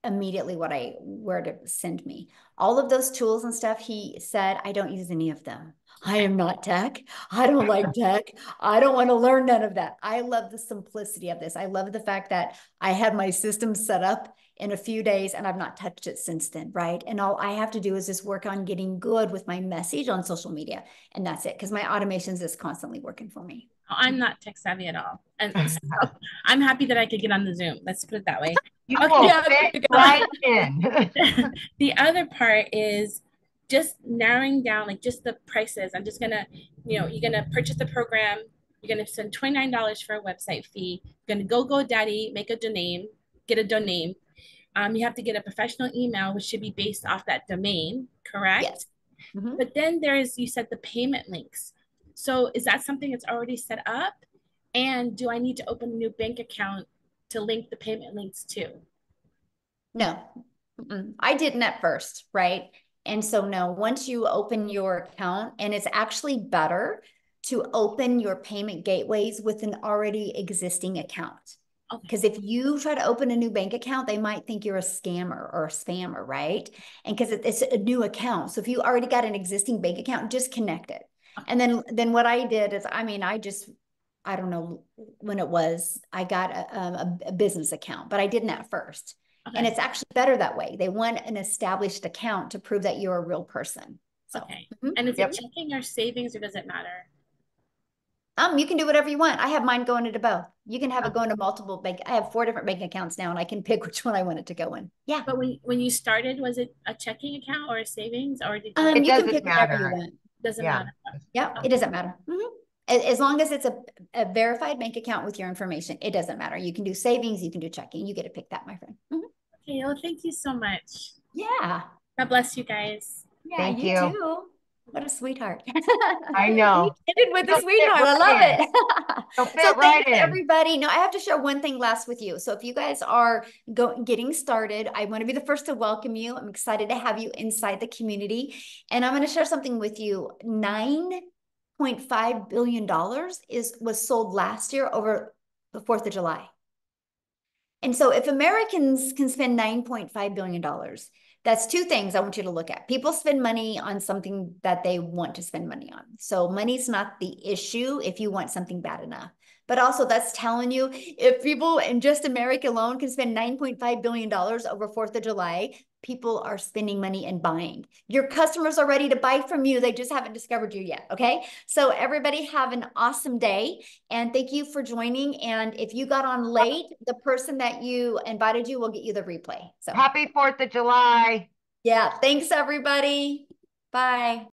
immediately where to send me. All of those tools and stuff, he said, I don't use any of them. I am not tech. I don't like tech. I don't want to learn none of that. I love the simplicity of this. I love the fact that I had my system set up in a few days and I've not touched it since then, right? And all I have to do is just work on getting good with my message on social media. And that's it, because my automations is constantly working for me.
I'm not tech savvy at all. And so I'm happy that I could get on the Zoom. Let's put it that way.
You will fit right in.
The other part is just narrowing down like just the prices. I'm just gonna, you're gonna purchase the program. You're gonna spend $29 for a website fee. You're gonna go GoDaddy, make a domain, get a domain. You have to get a professional email, which should be based off that domain, correct?
Yes. Mm-hmm.
But then you said the payment links. So is that something that's already set up? And do I need to open a new bank account to link the payment links to?
No, I didn't at first, right? And so no, once you open your account, and it's actually better to open your payment gateways with an already existing account. Because if you try to open a new bank account, they might think you're a scammer or a spammer, right? And because it's a new account. So if you already got an existing bank account, just connect it. And then what I did is, I mean, I don't know when it was, I got a business account, but I didn't at first. And it's actually better that way. They want an established account to prove that you're a real person. So,
And is it checking or savings, or does it matter?
You can do whatever you want. I have mine going into both. You can have it going to multiple bank. I have 4 different bank accounts now, and I can pick which one I want it to go in. Yeah.
But when you started, was it a checking account or a savings, or did
you? You can pick whatever you want.
Doesn't matter.
Yeah, it doesn't matter. As long as it's a verified bank account with your information, it doesn't matter. You can do savings, you can do checking. You get to pick that, my friend.
Okay. Well, thank you so much.
Yeah.
God bless you guys.
Yeah,
Thank you.
Too. What a sweetheart.
I know.
You ended with a sweetheart. I love it.
So thanks
everybody. No, I have to share one thing last with you. So if you guys are getting started, I want to be the first to welcome you. I'm excited to have you inside the community. And I'm going to share something with you. $9.5 billion was sold last year over the 4th of July. And so if Americans can spend $9.5 billion, that's 2 things I want you to look at. People spend money on something that they want to spend money on. So money's not the issue if you want something bad enough. But also that's telling you if people in just America alone can spend $9.5 billion over 4th of July, people are spending money and buying. Your customers are ready to buy from you. They just haven't discovered you yet. Okay. So everybody have an awesome day. And thank you for joining. And if you got on late, the person that you invited you will get you the replay. So
happy 4th of July.
Yeah. Thanks everybody. Bye.